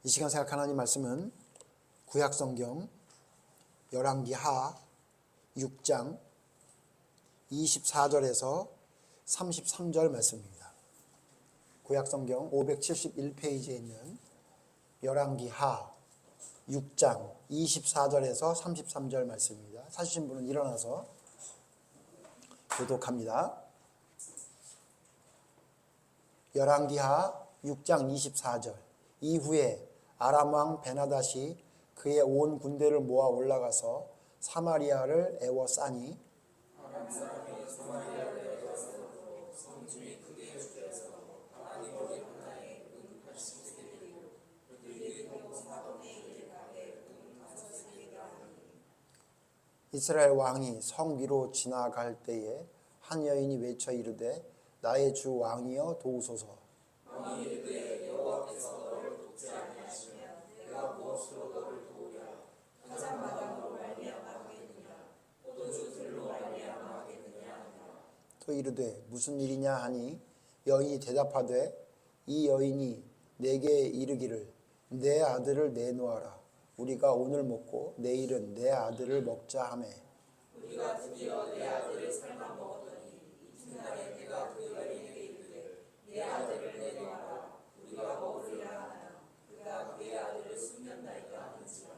이 시간 생각할 하나님 말씀은 구약성경 열왕기하 6장 24절에서 33절 말씀입니다. 구약성경 571페이지에 있는 열왕기하 6장 24절에서 33절 말씀입니다. 찾으신 분은 일어나서 교독합니다. 열왕기하 6장 24절. 이후에 아람 왕 베나닷이 그의 온 군대를 모아 올라가서 사마리아를 에워싸니 이스라엘 왕이 성 위로 지나갈 때에 한 여인이 외쳐 이르되 나의 주 왕이여 도우소서. 또 이르되 무슨 일이냐 하니 여인이 대답하되 이 여인이 내게 이르기를 내 아들을 내놓아라. 우리가 오늘 먹고 내일은 내 아들을 먹자 하매 우리가 드디어 내 아들을 삶아 먹었더니 이튿날에 내가 그 여인에게 이르되 내 아들을 내놓아라. 우리가 먹으리라 하나 그가 그의 아들을 숨겼나이다 하는지라.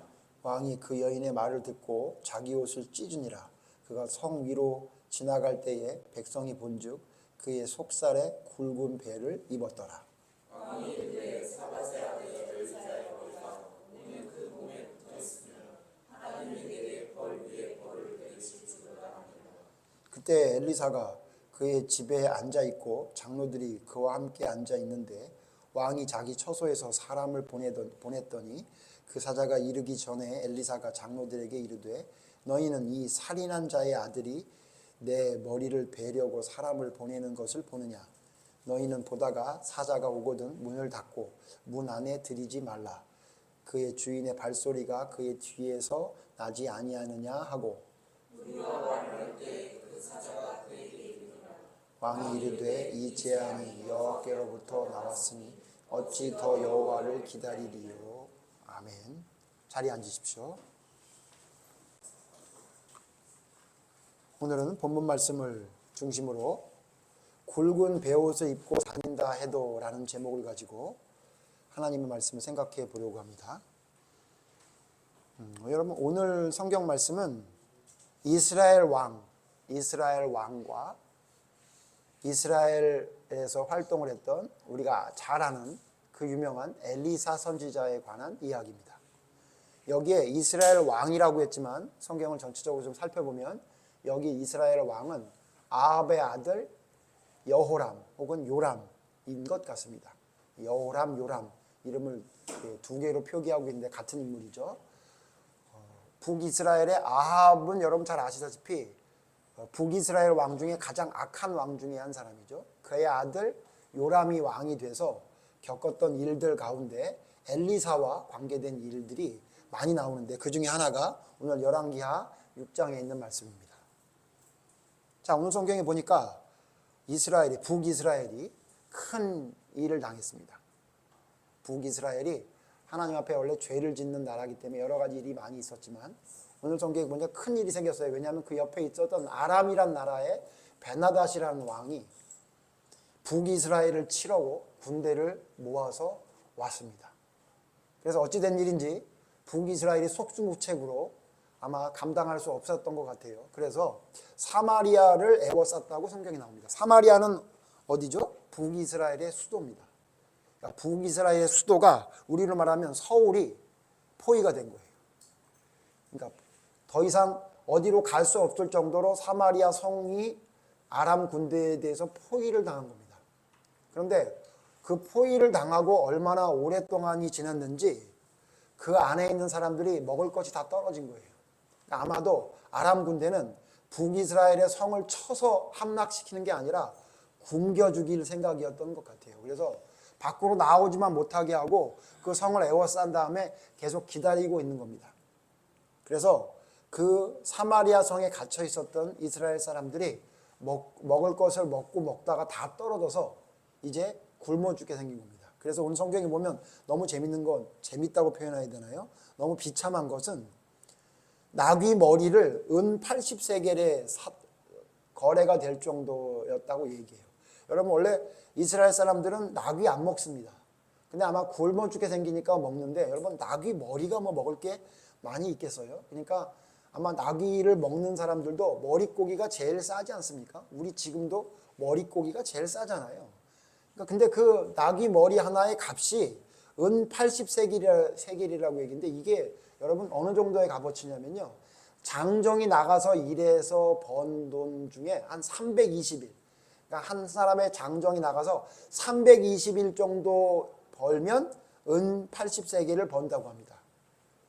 왕이 그 여인의 말을 듣고 자기 옷을 찢으니라. 그가 성 위로 지나갈 때에 백성이 본즉 그의 속살에 굵은 배를 입었더라. 왕이 이르되 사밧의 아들 엘리사의 머리가 오늘 그 몸에 붙어있으며 하나님이 내게 벌 위에 벌을 내리실지로다 하니라. 그때 엘리사가 그의 집에 앉아있고 장로들이 그와 함께 앉아있는데 왕이 자기 처소에서 사람을 보냈더니 그 사자가 이르기 전에 엘리사가 장로들에게 이르되 너희는 이 살인한 자의 아들이 내 머리를 베려고 사람을 보내는 것을 보느냐. 너희는 보다가 사자가 오거든 문을 닫고 문 안에 들이지 말라. 그의 주인의 발소리가 그의 뒤에서 나지 아니하느냐 하고 왕이 이르되 이 제안이 여호와께로부터 나왔으니 어찌 더 여호와를 기다리리요. 아멘. 자리에 앉으십시오. 오늘은 본문 말씀을 중심으로 굵은 베옷을 입고 다닌다 해도 라는 제목을 가지고 하나님의 말씀을 생각해 보려고 합니다. 여러분 오늘 성경 말씀은 이스라엘 왕과 이스라엘에서 활동을 했던 우리가 잘 아는 그 유명한 엘리사 선지자에 관한 이야기입니다. 여기에 이스라엘 왕이라고 했지만 성경을 전체적으로 좀 살펴보면 여기 이스라엘 왕은 아합의 아들 여호람 혹은 요람인 것 같습니다. 여호람, 요람 이름을 두 개로 표기하고 있는데 같은 인물이죠. 북이스라엘의 아합은 여러분 잘 아시다시피 북이스라엘 왕 중에 가장 악한 왕 중에 한 사람이죠. 그의 아들 요람이 왕이 돼서 겪었던 일들 가운데 엘리사와 관계된 일들이 많이 나오는데 그 중에 하나가 오늘 열왕기하 6장에 있는 말씀입니다. 자, 오늘 성경에 보니까 북이스라엘이 큰 일을 당했습니다. 북이스라엘이 하나님 앞에 원래 죄를 짓는 나라이기 때문에 여러 가지 일이 많이 있었지만 오늘 성경에 보니까 큰 일이 생겼어요. 왜냐하면 그 옆에 있었던 아람이란 나라의 베나닷이라는 왕이 북이스라엘을 치려고 군대를 모아서 왔습니다. 그래서 어찌된 일인지 북이스라엘이 속수무책으로 아마 감당할 수 없었던 것 같아요. 그래서 사마리아를 에워쌌다고 성경이 나옵니다. 사마리아는 어디죠? 북이스라엘의 수도입니다. 그러니까 북이스라엘의 수도가 우리로 말하면 서울이 포위가 된 거예요. 그러니까 더 이상 어디로 갈 수 없을 정도로 사마리아 성이 아람 군대에 대해서 포위를 당한 겁니다. 그런데 그 포위를 당하고 얼마나 오랫동안이 지났는지 그 안에 있는 사람들이 먹을 것이 다 떨어진 거예요. 아마도 아람 군대는 북이스라엘의 성을 쳐서 함락시키는 게 아니라 굶겨 죽일 생각이었던 것 같아요. 그래서 밖으로 나오지만 못하게 하고 그 성을 에워싼 다음에 계속 기다리고 있는 겁니다. 그래서 그 사마리아 성에 갇혀 있었던 이스라엘 사람들이 먹을 것을 먹고 먹다가 다 떨어져서 이제 굶어 죽게 생긴 겁니다. 그래서 오늘 성경에 보면 너무 재밌는 건, 재밌다고 표현해야 되나요? 너무 비참한 것은 나귀 머리를 은 80세겔에 거래가 될 정도였다고 얘기해요. 여러분, 원래 이스라엘 사람들은 나귀 안 먹습니다. 근데 아마 굶어 죽게 생기니까 먹는데, 여러분, 나귀 머리가 뭐 먹을 게 많이 있겠어요? 그러니까 아마 나귀를 먹는 사람들도 머릿고기가 제일 싸지 않습니까? 우리 지금도 머릿고기가 제일 싸잖아요. 그러니까 근데 그 나귀 머리 하나의 값이 은 80세겔이라고 얘기인데, 이게 여러분 어느 정도의 값어치냐면요, 장정이 나가서 일해서 번 돈 중에 한 320일, 그러니까 한 사람의 장정이 나가서 320일 정도 벌면 은 80세겔을 번다고 합니다.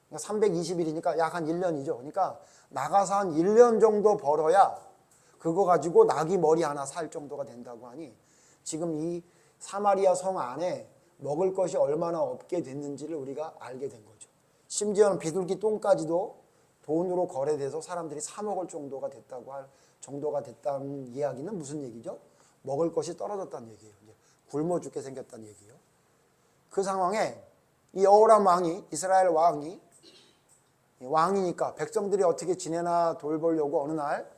그러니까 320일이니까 약 한 1년이죠. 그러니까 나가서 한 1년 정도 벌어야 그거 가지고 나귀 머리 하나 살 정도가 된다고 하니, 지금 이 사마리아 성 안에 먹을 것이 얼마나 없게 됐는지를 우리가 알게 된 거죠. 심지어는 비둘기 똥까지도 돈으로 거래돼서 사람들이 사 먹을 정도가 됐다는 이야기는 무슨 얘기죠? 먹을 것이 떨어졌다는 얘기예요. 굶어 죽게 생겼다는 얘기예요. 그 상황에 이 여호람 왕이, 이스라엘 왕이니까 백성들이 어떻게 지내나 돌보려고 어느 날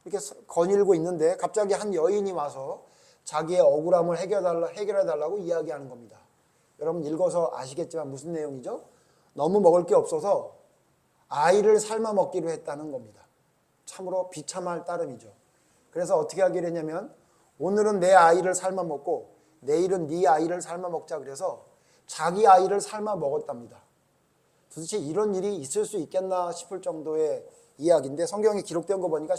이렇게 거닐고 있는데, 갑자기 한 여인이 와서 자기의 억울함을 해결해달라고 이야기하는 겁니다. 여러분 읽어서 아시겠지만 무슨 내용이죠? 너무 먹을 게 없어서 아이를 삶아 먹기로 했다는 겁니다. 참으로 비참할 따름이죠. 그래서 어떻게 하기로 했냐면, 오늘은 내 아이를 삶아 먹고 내일은 네 아이를 삶아 먹자, 그래서 자기 아이를 삶아 먹었답니다. 도대체 이런 일이 있을 수 있겠나 싶을 정도의 이야기인데, 성경에 기록된 거 보니까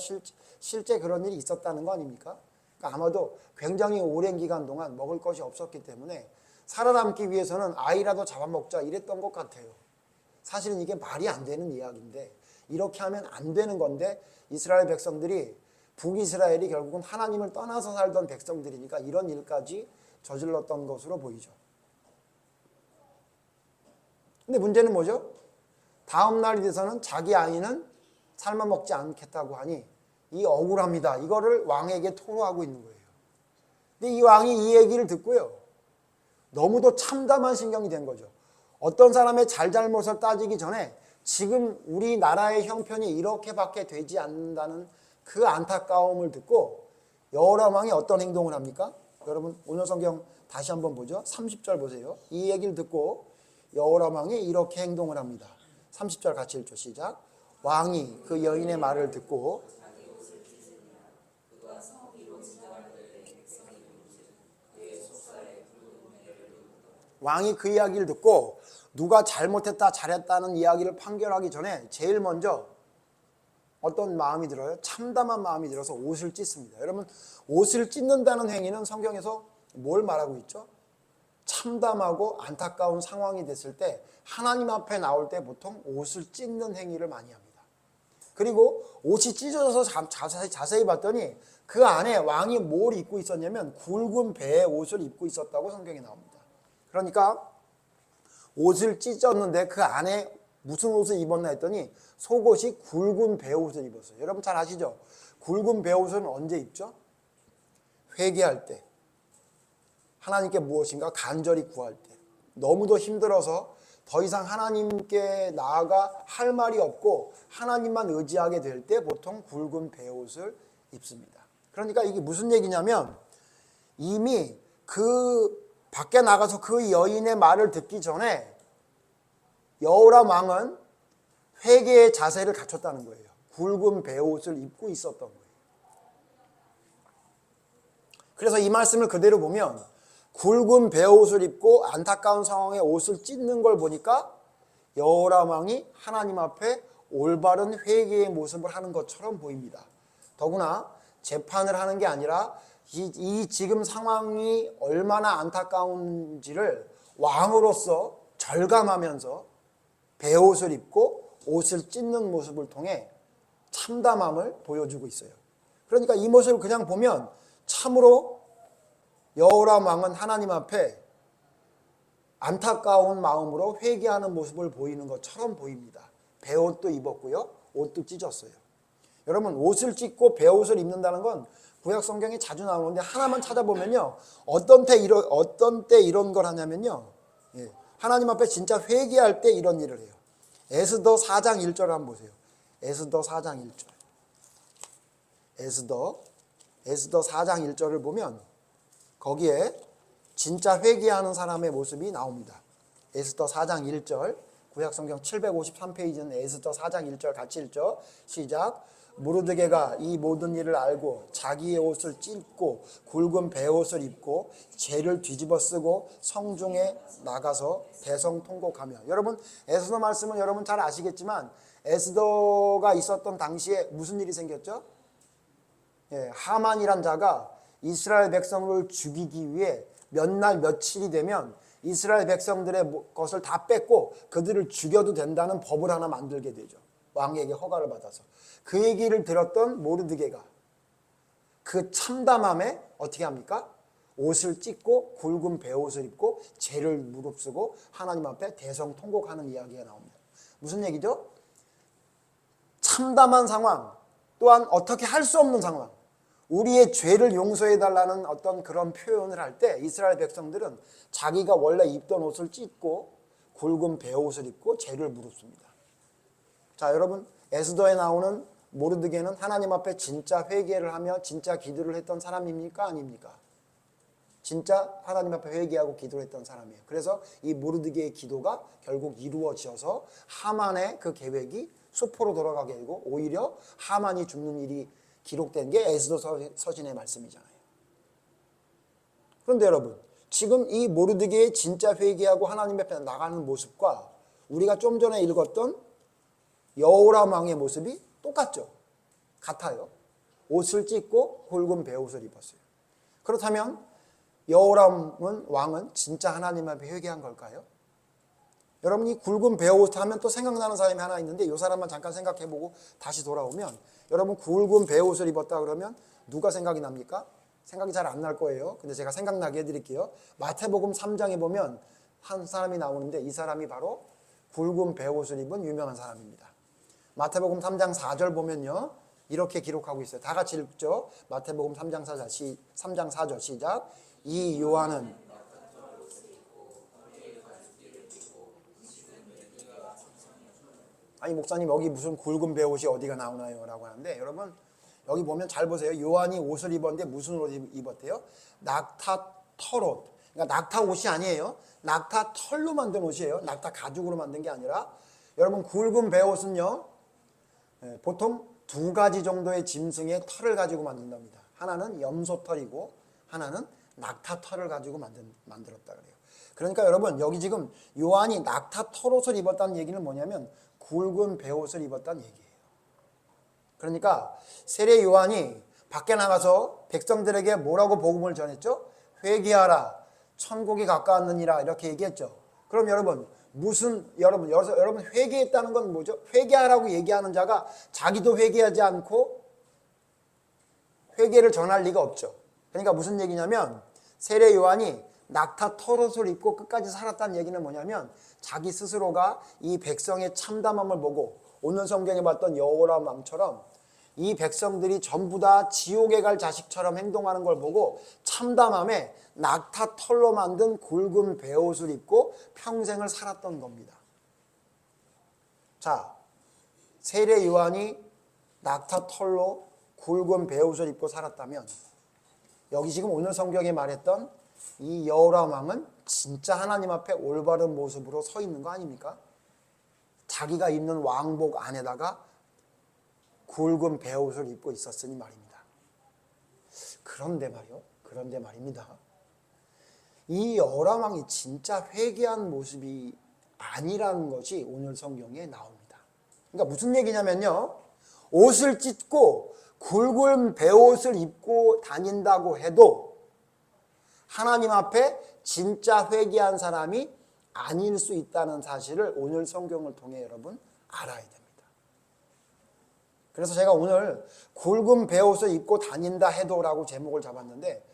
실제 그런 일이 있었다는 거 아닙니까? 그러니까 아마도 굉장히 오랜 기간 동안 먹을 것이 없었기 때문에 살아남기 위해서는 아이라도 잡아먹자 이랬던 것 같아요. 사실은 이게 말이 안 되는 이야기인데, 이렇게 하면 안 되는 건데, 이스라엘 백성들이, 북이스라엘이 결국은 하나님을 떠나서 살던 백성들이니까 이런 일까지 저질렀던 것으로 보이죠. 근데 문제는 뭐죠? 다음 날이 돼서는 자기 아이는 삶아 먹지 않겠다고 하니 이 억울합니다. 이거를 왕에게 토로하고 있는 거예요. 근데 이 왕이 이 얘기를 듣고요, 너무도 참담한 심경이 된 거죠. 어떤 사람의 잘잘못을 따지기 전에 지금 우리나라의 형편이 이렇게밖에 되지 않는다는 그 안타까움을 듣고 여호람 왕이 어떤 행동을 합니까? 여러분 오늘 성경 다시 한번 보죠. 30절 보세요. 이 얘기를 듣고 여호람 왕이 이렇게 행동을 합니다. 30절 같이 읽죠. 시작. 왕이 그 여인의 말을 듣고 왕이 그 이야기를 듣고 누가 잘못했다 잘했다는 이야기를 판결하기 전에 제일 먼저 어떤 마음이 들어요? 참담한 마음이 들어서 옷을 찢습니다. 여러분 옷을 찢는다는 행위는 성경에서 뭘 말하고 있죠? 참담하고 안타까운 상황이 됐을 때 하나님 앞에 나올 때 보통 옷을 찢는 행위를 많이 합니다. 그리고 옷이 찢어져서 자세히 봤더니 그 안에 왕이 뭘 입고 있었냐면 굵은 배의 옷을 입고 있었다고 성경에 나옵니다. 그러니까 옷을 찢었는데 그 안에 무슨 옷을 입었나 했더니 속옷이 굵은 배옷을 입었어요. 여러분 잘 아시죠? 굵은 배옷은 언제 입죠? 회개할 때, 하나님께 무엇인가 간절히 구할 때, 너무도 힘들어서 더 이상 하나님께 나아가 할 말이 없고 하나님만 의지하게 될 때 보통 굵은 배옷을 입습니다. 그러니까 이게 무슨 얘기냐면, 이미 그 밖에 나가서 그 여인의 말을 듣기 전에 여호람 왕은 회개의 자세를 갖췄다는 거예요. 굵은 배옷을 입고 있었던 거예요. 그래서 이 말씀을 그대로 보면 굵은 배옷을 입고 안타까운 상황에 옷을 찢는 걸 보니까 여호람 왕이 하나님 앞에 올바른 회개의 모습을 하는 것처럼 보입니다. 더구나 재판을 하는 게 아니라 이 지금 상황이 얼마나 안타까운지를 왕으로서 절감하면서 배옷을 입고 옷을 찢는 모습을 통해 참담함을 보여주고 있어요. 그러니까 이 모습을 그냥 보면 참으로 여호람 왕은 하나님 앞에 안타까운 마음으로 회개하는 모습을 보이는 것처럼 보입니다. 배옷도 입었고요, 옷도 찢었어요. 여러분 옷을 찢고 배옷을 입는다는 건 구약 성경에 자주 나오는데 하나만 찾아보면요. 어떤 때 이런 걸 하냐면요. 예, 하나님 앞에 진짜 회개할 때 이런 일을 해요. 에스더 4장 1절을 한번 보세요. 에스더 4장 1절. 에스더 4장 1절을 보면 거기에 진짜 회개하는 사람의 모습이 나옵니다. 에스더 4장 1절. 구약성경 753페이지는 에스더 4장 1절 같이 읽죠. 시작. 모르드게가 이 모든 일을 알고 자기의 옷을 찢고 굵은 베옷을 입고 죄를 뒤집어 쓰고 성중에 나가서 대성통곡하며. 여러분 에스더 말씀은 여러분 잘 아시겠지만 에스더가 있었던 당시에 무슨 일이 생겼죠? 예, 하만이란 자가 이스라엘 백성을 죽이기 위해 몇 날 며칠이 되면 이스라엘 백성들의 것을 다 뺏고 그들을 죽여도 된다는 법을 하나 만들게 되죠. 왕에게 허가를 받아서. 그 얘기를 들었던 모르드게가 그 참담함에 어떻게 합니까? 옷을 찢고 굵은 베옷을 입고 죄를 무릅쓰고 하나님 앞에 대성통곡하는 이야기가 나옵니다. 무슨 얘기죠? 참담한 상황, 또한 어떻게 할 수 없는 상황, 우리의 죄를 용서해달라는 어떤 그런 표현을 할 때 이스라엘 백성들은 자기가 원래 입던 옷을 찢고 굵은 베옷을 입고 죄를 무릅씁니다. 자, 여러분 에스더에 나오는 모르드게는 하나님 앞에 진짜 회개를 하며 진짜 기도를 했던 사람입니까? 아닙니까? 진짜 하나님 앞에 회개하고 기도를 했던 사람이에요. 그래서 이 모르드게의 기도가 결국 이루어져서 하만의 그 계획이 수포로 돌아가게 되고 오히려 하만이 죽는 일이 기록된 게 에스더 서신의 말씀이잖아요. 그런데 여러분 지금 이 모르드게의 진짜 회개하고 하나님 앞에 나가는 모습과 우리가 좀 전에 읽었던 여호람 왕의 모습이 똑같죠? 같아요. 옷을 찢고 굵은 베옷을 입었어요. 그렇다면 여호람 왕은 진짜 하나님 앞에 회개한 걸까요? 여러분 이 굵은 베옷 하면 또 생각나는 사람이 하나 있는데 이 사람만 잠깐 생각해보고 다시 돌아오면 여러분 굵은 베옷을 입었다 그러면 누가 생각이 납니까? 생각이 잘 안 날 거예요. 근데 제가 생각나게 해드릴게요. 마태복음 3장에 보면 한 사람이 나오는데 이 사람이 바로 굵은 베옷을 입은 유명한 사람입니다. 마태복음 3장 4절 보면요. 이렇게 기록하고 있어요. 다 같이 읽죠. 마태복음 3장 4절 시작. 이 요한은 아니 목사님 여기 무슨 굵은 베옷이 어디가 나오나요? 라고 하는데 여러분 여기 보면 잘 보세요. 요한이 옷을 입었는데 무슨 옷을 입었대요? 낙타 털옷. 그러니까 낙타 옷이 아니에요. 낙타 털로 만든 옷이에요. 낙타 가죽으로 만든 게 아니라. 여러분 굵은 베옷은요. 보통 두 가지 정도의 짐승의 털을 가지고 만든답니다. 하나는 염소털이고 하나는 낙타 털을 가지고 만들었다 그래요. 그러니까 여러분 여기 지금 요한이 낙타 털옷을 입었다는 얘기는 뭐냐면 굵은 베옷을 입었다는 얘기예요. 그러니까 세례 요한이 밖에 나가서 백성들에게 뭐라고 복음을 전했죠? 회개하라, 천국이 가까웠느니라 이렇게 얘기했죠. 그럼 여러분 여러분 회개했다는 건 뭐죠? 회개하라고 얘기하는 자가 자기도 회개하지 않고 회개를 전할 리가 없죠. 그러니까 무슨 얘기냐면 세례 요한이 낙타 털옷을 입고 끝까지 살았다는 얘기는 뭐냐면 자기 스스로가 이 백성의 참담함을 보고 오늘 성경에 봤던 여호람 왕처럼 이 백성들이 전부 다 지옥에 갈 자식처럼 행동하는 걸 보고 참담함에 낙타 털로 만든 굵은 베옷을 입고 평생을 살았던 겁니다. 자, 세례 요한이 낙타 털로 굵은 베옷을 입고 살았다면 여기 지금 오늘 성경에 말했던 이 여호람 왕은 진짜 하나님 앞에 올바른 모습으로 서 있는 거 아닙니까? 자기가 입는 왕복 안에다가 굵은 베옷을 입고 있었으니 말입니다. 그런데 말입니다. 이 여호람 왕이 진짜 회개한 모습이 아니라는 것이 오늘 성경에 나옵니다. 그러니까 무슨 얘기냐면요. 옷을 찢고 굵은 베옷을 입고 다닌다고 해도 하나님 앞에 진짜 회개한 사람이 아닐 수 있다는 사실을 오늘 성경을 통해 여러분 알아야 됩니다. 그래서 제가 오늘 굵은 베옷을 입고 다닌다 해도 라고 제목을 잡았는데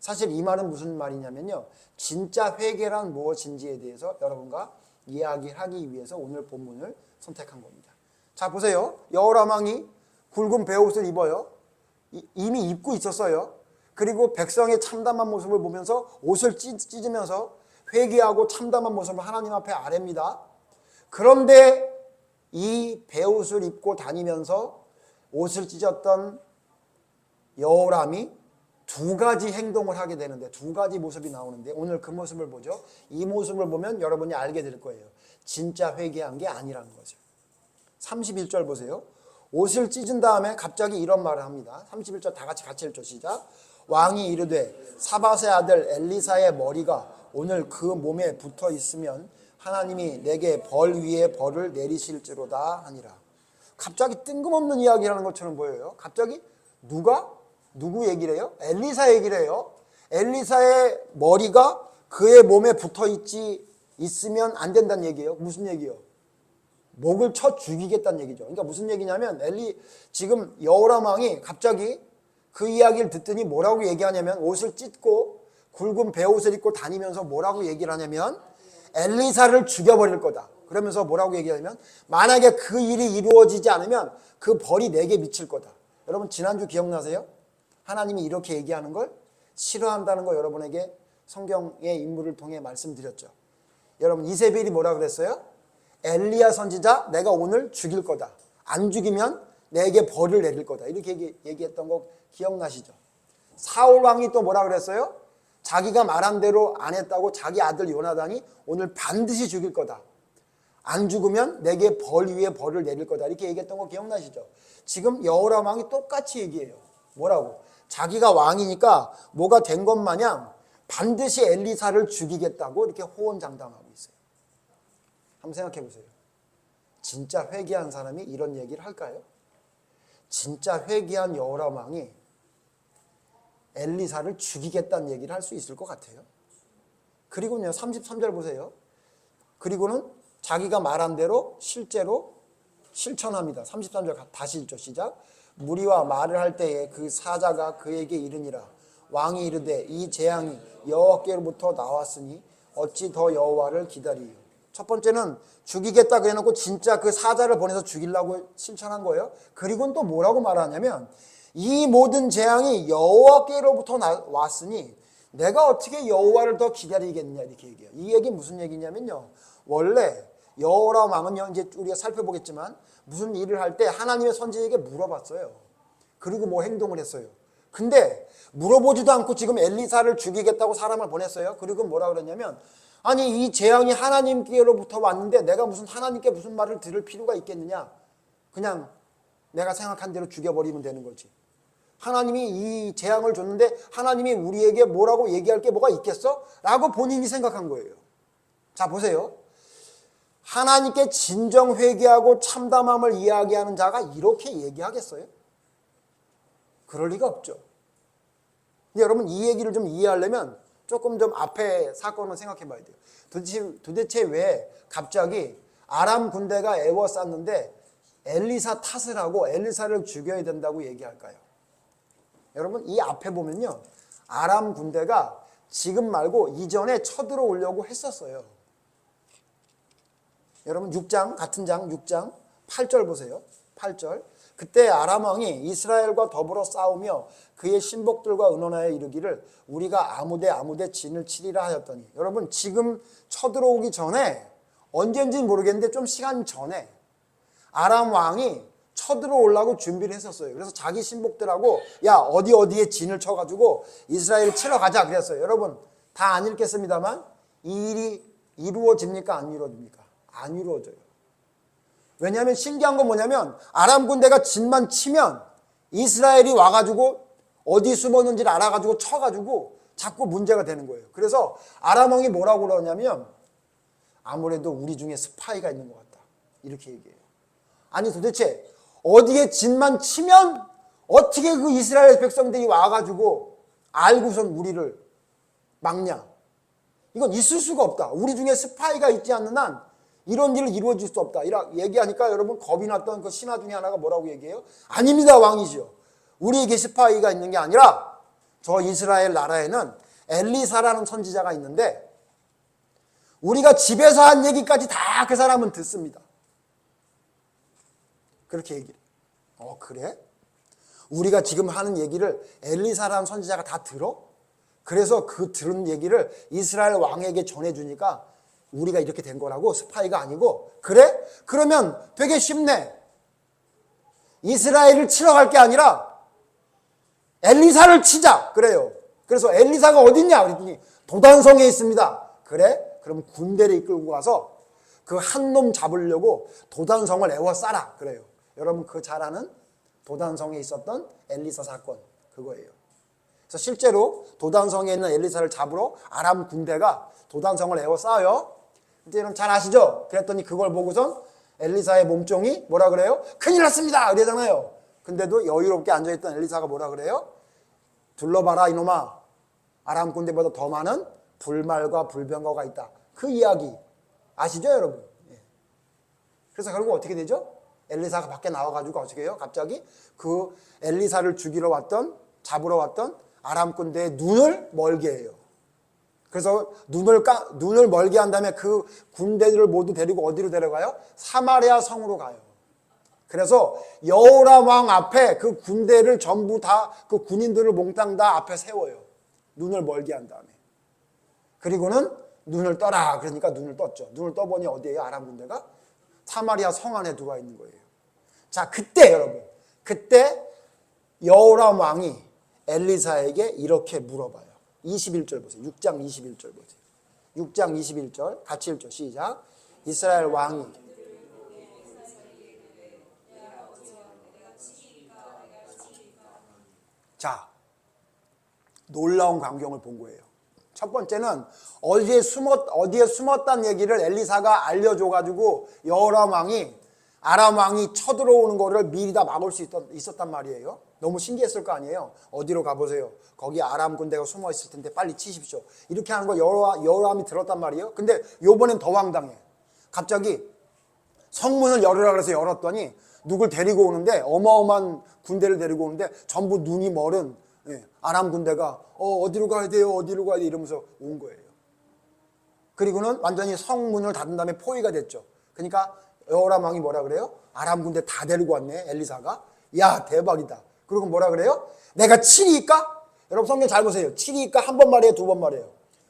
사실 이 말은 무슨 말이냐면요. 진짜 회개란 무엇인지에 대해서 여러분과 이야기하기 위해서 오늘 본문을 선택한 겁니다. 자 보세요. 여호람 왕이 굵은 베옷을 입어요. 이미 입고 있었어요. 그리고 백성의 참담한 모습을 보면서 옷을 찢으면서 회개하고 참담한 모습을 하나님 앞에 아뢰입니다. 그런데 이 베옷을 입고 다니면서 옷을 찢었던 여호람이 두 가지 행동을 하게 되는데, 두 가지 모습이 나오는데 오늘 그 모습을 보죠. 이 모습을 보면 여러분이 알게 될 거예요. 진짜 회개한 게 아니라는 거죠. 31절 보세요. 옷을 찢은 다음에 갑자기 이런 말을 합니다. 31절 다 같이 읽죠. 시작. 왕이 이르되 사밧의 아들 엘리사의 머리가 오늘 그 몸에 붙어 있으면 하나님이 내게 벌 위에 벌을 내리실지로다 하니라. 갑자기 뜬금없는 이야기를 하는 것처럼 보여요. 갑자기 누구 얘기를 해요? 엘리사 얘기를 해요. 엘리사의 머리가 그의 몸에 붙어 있으면 안 된다는 얘기예요. 무슨 얘기예요? 목을 쳐 죽이겠다는 얘기죠. 그러니까 무슨 얘기냐면 지금 여호람 왕이 갑자기 그 이야기를 듣더니 뭐라고 얘기하냐면, 옷을 찢고 굵은 베옷을 입고 다니면서 뭐라고 얘기를 하냐면 엘리사를 죽여버릴 거다. 그러면서 뭐라고 얘기하냐면 만약에 그 일이 이루어지지 않으면 그 벌이 내게 미칠 거다. 여러분 지난주 기억나세요? 하나님이 이렇게 얘기하는 걸 싫어한다는 거 여러분에게 성경의 인물을 통해 말씀드렸죠. 여러분 이세벨이 뭐라 그랬어요? 엘리야 선지자 내가 오늘 죽일 거다. 안 죽이면 내게 벌을 내릴 거다. 이렇게 얘기했던 거 기억나시죠? 사울 왕이 또 뭐라 그랬어요? 자기가 말한 대로 안 했다고 자기 아들 요나단이 오늘 반드시 죽일 거다. 안 죽으면 내게 벌 위에 벌을 내릴 거다. 이렇게 얘기했던 거 기억나시죠? 지금 여호람 왕이 똑같이 얘기해요. 뭐라고? 자기가 왕이니까 뭐가 된 것 마냥 반드시 엘리사를 죽이겠다고 이렇게 호언장담하고 있어요. 한번 생각해 보세요. 진짜 회개한 사람이 이런 얘기를 할까요? 진짜 회개한 여호람 왕이 엘리사를 죽이겠다는 얘기를 할 수 있을 것 같아요. 그리고요 33절 보세요. 그리고는 자기가 말한 대로 실제로 실천합니다. 33절 다시 읽죠. 시작. 무리와 말을 할 때에 그 사자가 그에게 이르니라. 왕이 이르되 이 재앙이 여호와께로부터 나왔으니 어찌 더 여호와를 기다리요. 첫 번째는 죽이겠다 그래놓고 진짜 그 사자를 보내서 죽이려고 실천한 거예요. 그리고는 또 뭐라고 말하냐면 이 모든 재앙이 여호와께로부터 왔으니 내가 어떻게 여호와를 더 기다리겠느냐 이렇게 얘기해요. 이 얘기 무슨 얘기냐면요. 원래 여호람 왕은요 이제 우리가 살펴보겠지만 무슨 일을 할 때 하나님의 선지자에게 물어봤어요. 그리고 뭐 행동을 했어요. 근데 물어보지도 않고 지금 엘리사를 죽이겠다고 사람을 보냈어요. 그리고 뭐라 그랬냐면 아니 이 재앙이 하나님께로부터 왔는데 내가 무슨 하나님께 무슨 말을 들을 필요가 있겠느냐. 그냥 내가 생각한 대로 죽여버리면 되는 거지. 하나님이 이 재앙을 줬는데 하나님이 우리에게 뭐라고 얘기할 게 뭐가 있겠어? 라고 본인이 생각한 거예요. 자 보세요. 하나님께 진정 회개하고 참담함을 이야기하는 자가 이렇게 얘기하겠어요? 그럴 리가 없죠. 근데 여러분 이 얘기를 좀 이해하려면 조금 좀 앞에 사건을 생각해 봐야 돼요. 도대체 왜 갑자기 아람 군대가 애워쌌는데 엘리사 탓을 하고 엘리사를 죽여야 된다고 얘기할까요? 여러분 이 앞에 보면요. 아람 군대가 지금 말고 이전에 쳐들어오려고 했었어요. 여러분 6장 같은 장 6장 8절 보세요. 8절. 그때 아람 왕이 이스라엘과 더불어 싸우며 그의 신복들과 의논하여 이르기를 우리가 아무데 진을 치리라 하였더니, 여러분 지금 쳐들어오기 전에 언젠지는 모르겠는데 좀 시간 전에 아람 왕이 쳐들어오려고 준비를 했었어요. 그래서 자기 신복들하고 야 어디에 진을 쳐가지고 이스라엘을 치러 가자 그랬어요. 여러분 다 안 읽겠습니다만 이 일이 이루어집니까 안 이루어집니까? 안 이루어져요. 왜냐하면 신기한 건 뭐냐면 아람 군대가 진만 치면 이스라엘이 와가지고 어디 숨었는지를 알아가지고 쳐가지고 자꾸 문제가 되는 거예요. 그래서 아람 왕이 뭐라고 그러냐면 아무래도 우리 중에 스파이가 있는 것 같다 이렇게 얘기해요. 아니 도대체 어디에 진만 치면 어떻게 그 이스라엘 백성들이 와가지고 알고선 우리를 막냐. 이건 있을 수가 없다. 우리 중에 스파이가 있지 않는 한 이런 일을 이루어질 수 없다. 이렇게 얘기하니까 여러분 겁이 났던 그 신하 중에 하나가 뭐라고 얘기해요? 아닙니다 왕이시여. 우리에게 스파이가 있는 게 아니라 저 이스라엘 나라에는 엘리사라는 선지자가 있는데 우리가 집에서 한 얘기까지 다 그 사람은 듣습니다. 그렇게 얘기를 해요. 그래? 우리가 지금 하는 얘기를 엘리사라는 선지자가 다 들어? 그래서 그 들은 얘기를 이스라엘 왕에게 전해주니까 우리가 이렇게 된 거라고, 스파이가 아니고. 그래? 그러면 되게 쉽네. 이스라엘을 치러 갈 게 아니라 엘리사를 치자. 그래요. 그래서 엘리사가 어딨냐? 그랬더니 도단성에 있습니다. 그래? 그럼 군대를 이끌고 가서 그 한 놈 잡으려고 도단성을 에워싸라. 그래요. 여러분 그 잘 아는 도단성에 있었던 엘리사 사건 그거예요. 그래서 실제로 도단성에 있는 엘리사를 잡으러 아람 군대가 도단성을 에워싸요. 근데 여러분 잘 아시죠? 그랬더니 그걸 보고선 엘리사의 몸종이 뭐라 그래요? 큰일 났습니다. 그러잖아요. 근데도 여유롭게 앉아있던 엘리사가 뭐라 그래요? 둘러봐라 이놈아. 아람 군대보다 더 많은 불말과 불병거가 있다. 그 이야기 아시죠 여러분? 그래서 결국 어떻게 되죠? 엘리사가 밖에 나와가지고 어떻게 해요? 갑자기 그 엘리사를 잡으러 왔던 아람 군대의 눈을 멀게 해요. 그래서 눈을 멀게 한 다음에 그 군대들을 모두 데리고 어디로 데려가요? 사마리아 성으로 가요. 그래서 여호람 왕 앞에 그 군대를 전부 다 그 군인들을 몽땅 다 앞에 세워요. 눈을 멀게 한 다음에. 그리고는 눈을 떠라. 그러니까 눈을 떴죠. 눈을 떠보니 어디에요? 아람 군대가? 사마리아 성 안에 들어와 있는 거예요. 자, 그때 여러분. 그때 여호람 왕이 엘리사에게 이렇게 물어봐요. 21절 보세요. 6장 21절 보세요. 6장 21절 같이 읽죠. 시작. 이스라엘 왕이 자, 놀라운 광경을 본 거예요. 첫 번째는 어디에 숨었다는 얘기를 엘리사가 알려줘가지고 여호람 왕이 아람 왕이 쳐들어오는 거를 미리 다 막을 수 있었단 말이에요. 너무 신기했을 거 아니에요. 어디로 가보세요. 거기 아람 군대가 숨어 있을 텐데 빨리 치십시오. 이렇게 하는 거 여호람이 들었단 말이에요. 근데 요번엔 더 황당해. 갑자기 성문을 열으라 그래서 열었더니 누굴 데리고 오는데 어마어마한 군대를 데리고 오는데 전부 눈이 멀은 아람 군대가 어디로 가야 돼요? 어디로 가야 돼? 이러면서 온 거예요. 그리고는 완전히 성문을 닫은 다음에 포위가 됐죠. 그러니까 여호람 왕이 뭐라 그래요? 아람 군대 다 데리고 왔네. 엘리사가. 야 대박이다. 그리고 뭐라 그래요? 내가 치리까? 여러분 성경 잘 보세요. 치리까 한 번 말해요? 두 번 말해요?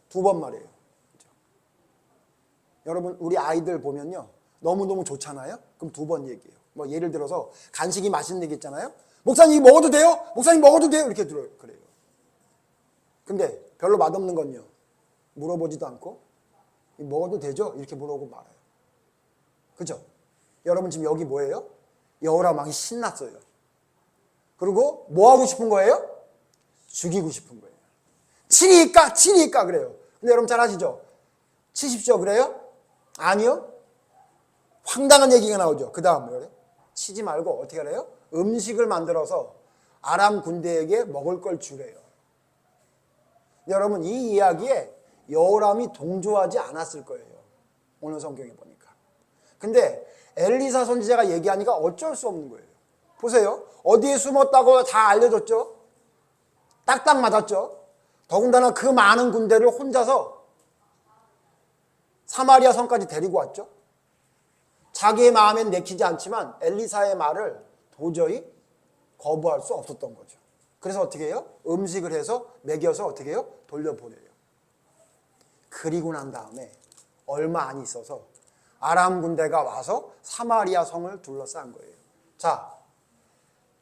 두 번 말해요. 그렇죠? 여러분 우리 아이들 보면요. 너무너무 좋잖아요? 그럼 두 번 얘기해요. 뭐 예를 들어서 간식이 맛있는 얘기 있잖아요. 목사님 이거 먹어도 돼요? 목사님 먹어도 돼요? 이렇게 그래요. 근데 별로 맛없는 건요. 물어보지도 않고 먹어도 되죠? 이렇게 물어보고 말아요. 그죠? 여러분 지금 여기 뭐예요? 여호람 왕이 신났어요. 그리고 뭐 하고 싶은 거예요? 죽이고 싶은 거예요. 치리까 그래요. 근데 여러분 잘 아시죠? 치십시오 그래요? 아니요. 황당한 얘기가 나오죠. 그 다음 뭐래요? 치지 말고 어떻게 하래요? 음식을 만들어서 아람 군대에게 먹을 걸 주래요. 여러분 이 이야기에 여호람이 동조하지 않았을 거예요. 오늘 성경에 보니까. 근데 엘리사 선지자가 얘기하니까 어쩔 수 없는 거예요. 보세요. 어디에 숨었다고 다 알려줬죠. 딱딱 맞았죠. 더군다나 그 많은 군대를 혼자서 사마리아 성까지 데리고 왔죠. 자기의 마음엔 내키지 않지만 엘리사의 말을 도저히 거부할 수 없었던 거죠. 그래서 어떻게 해요? 음식을 해서 먹여서 어떻게 해요? 돌려보내요. 그리고 난 다음에 얼마 안 있어서 아람 군대가 와서 사마리아 성을 둘러싼 거예요. 자,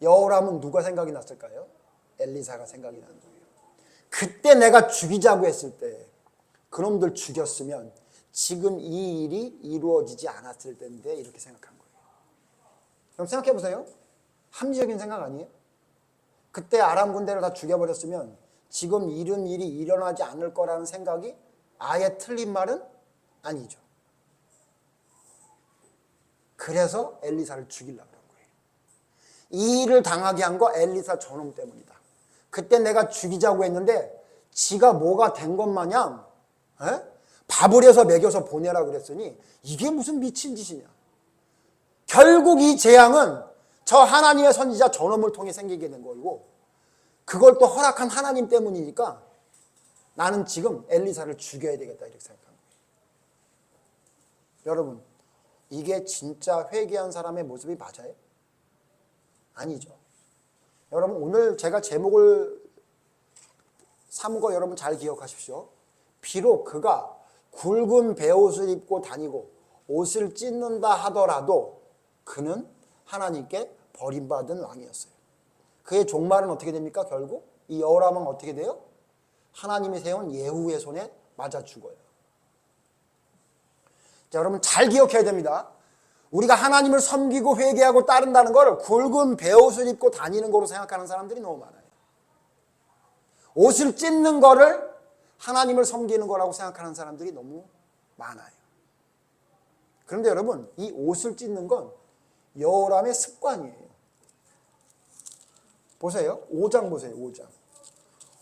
여호람은 누가 생각이 났을까요? 엘리사가 생각이 나는 거예요. 그때 내가 죽이자고 했을 때 그놈들 죽였으면 지금 이 일이 이루어지지 않았을 텐데 이렇게 생각한 거예요. 그럼 생각해 보세요. 합리적인 생각 아니에요? 그때 아람 군대를 다 죽여버렸으면 지금 이런 일이 일어나지 않을 거라는 생각이 아예 틀린 말은 아니죠. 그래서 엘리사를 죽이려고 한 거예요. 이 일을 당하게 한 거 엘리사 저놈 때문이다. 그때 내가 죽이자고 했는데 지가 뭐가 된 것 마냥 밥을 해서 먹여서 보내라 그랬으니 이게 무슨 미친 짓이냐. 결국 이 재앙은 저 하나님의 선지자 저놈을 통해 생기게 된 거고 그걸 또 허락한 하나님 때문이니까 나는 지금 엘리사를 죽여야 되겠다 이렇게 생각한 거예요. 여러분 이게 진짜 회개한 사람의 모습이 맞아요? 아니죠. 여러분 오늘 제가 제목을 삼은 거 여러분 잘 기억하십시오. 비록 그가 굵은 베옷을 입고 다니고 옷을 찢는다 하더라도 그는 하나님께 버림받은 왕이었어요. 그의 종말은 어떻게 됩니까? 결국 이 여호람 왕은 어떻게 돼요? 하나님이 세운 예후의 손에 맞아 죽어요. 자, 여러분 잘 기억해야 됩니다. 우리가 하나님을 섬기고 회개하고 따른다는 걸 굵은 베옷을 입고 다니는 거로 생각하는 사람들이 너무 많아요. 옷을 찢는 거를 하나님을 섬기는 거라고 생각하는 사람들이 너무 많아요. 그런데 여러분 이 옷을 찢는 건 여호람의 습관이에요. 보세요. 5장 보세요. 5장.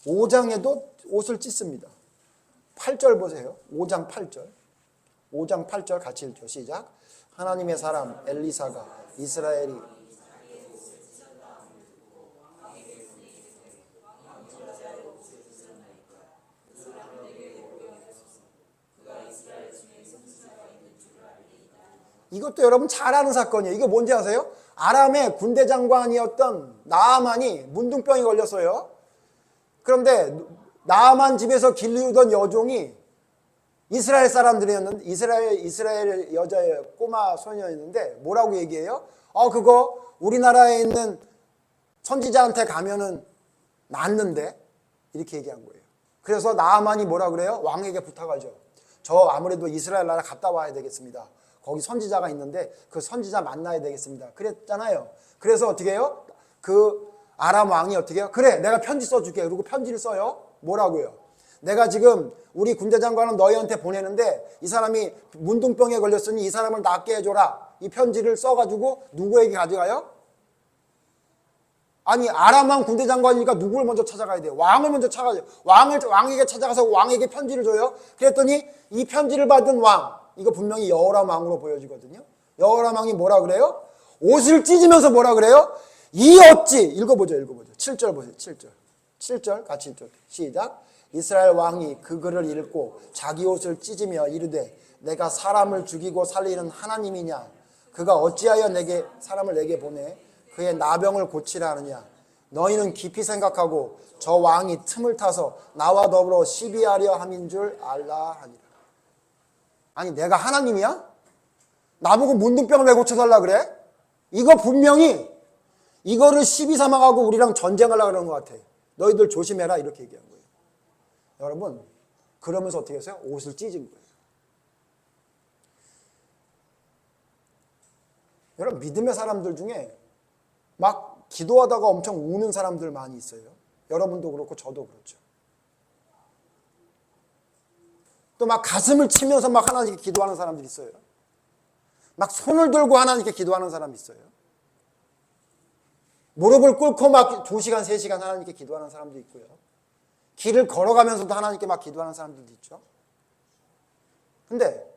5장에도 옷을 찢습니다. 8절 보세요. 5장 8절. 5장 8절 같이 읽죠. 시작. 하나님의 사람 엘리사가 이스라엘이 이것도 여러분 잘 아는 사건이에요. 이거 뭔지 아세요? 아람의 군대 장관이었던 나아만이 문둥병이 걸렸어요. 그런데 나아만 집에서 길르던 여종이 이스라엘 사람들이었는데 이스라엘 여자의 꼬마 소녀였는데 뭐라고 얘기해요? 그거 우리나라에 있는 선지자한테 가면은 낫는데 이렇게 얘기한 거예요. 그래서 나아만이 뭐라 그래요? 왕에게 부탁하죠. 저 아무래도 이스라엘 나라 갔다 와야 되겠습니다. 거기 선지자가 있는데 그 선지자 만나야 되겠습니다. 그랬잖아요. 그래서 어떻게 해요? 그 아람 왕이 어떻게 해요? 그래 내가 편지 써줄게. 그리고 편지를 써요. 뭐라고요? 내가 지금 우리 군대 장관은 너희한테 보내는데 이 사람이 문둥병에 걸렸으니 이 사람을 낫게 해줘라. 이 편지를 써가지고 누구에게 가져가요? 아니 아람 왕 군대 장관이니까 누구를 먼저 찾아가야 돼요? 왕을 먼저 찾아가요. 왕에게 찾아가서 왕에게 편지를 줘요. 그랬더니 이 편지를 받은 왕 이거 분명히 여호람 왕으로 보여지거든요. 여호람 왕이 뭐라 그래요? 옷을 찢으면서 뭐라 그래요? 이 어찌 읽어보죠. 7절 보세요. 7절 같이 읽죠. 시작. 이스라엘 왕이 그 글을 읽고 자기 옷을 찢으며 이르되 내가 사람을 죽이고 살리는 하나님이냐? 그가 어찌하여 사람을 내게 보내 그의 나병을 고치라 하느냐? 너희는 깊이 생각하고 저 왕이 틈을 타서 나와 더불어 시비하려 함인 줄 알라 하니라. 아니 내가 하나님이야? 나보고 문둥병을 왜 고쳐달라 그래? 이거 분명히 이거를 시비 삼아가고 우리랑 전쟁하려고 그러는 것 같아. 너희들 조심해라 이렇게 얘기한 거예요. 여러분 그러면서 어떻게 했어요? 옷을 찢은 거예요. 여러분 믿음의 사람들 중에 막 기도하다가 엄청 우는 사람들 많이 있어요. 여러분도 그렇고 저도 그렇죠. 또 막 가슴을 치면서 막 하나님께 기도하는 사람들이 있어요. 막 손을 들고 하나님께 기도하는 사람이 있어요. 무릎을 꿇고 막 2시간, 3시간 하나님께 기도하는 사람도 있고요. 길을 걸어가면서도 하나님께 막 기도하는 사람들도 있죠. 근데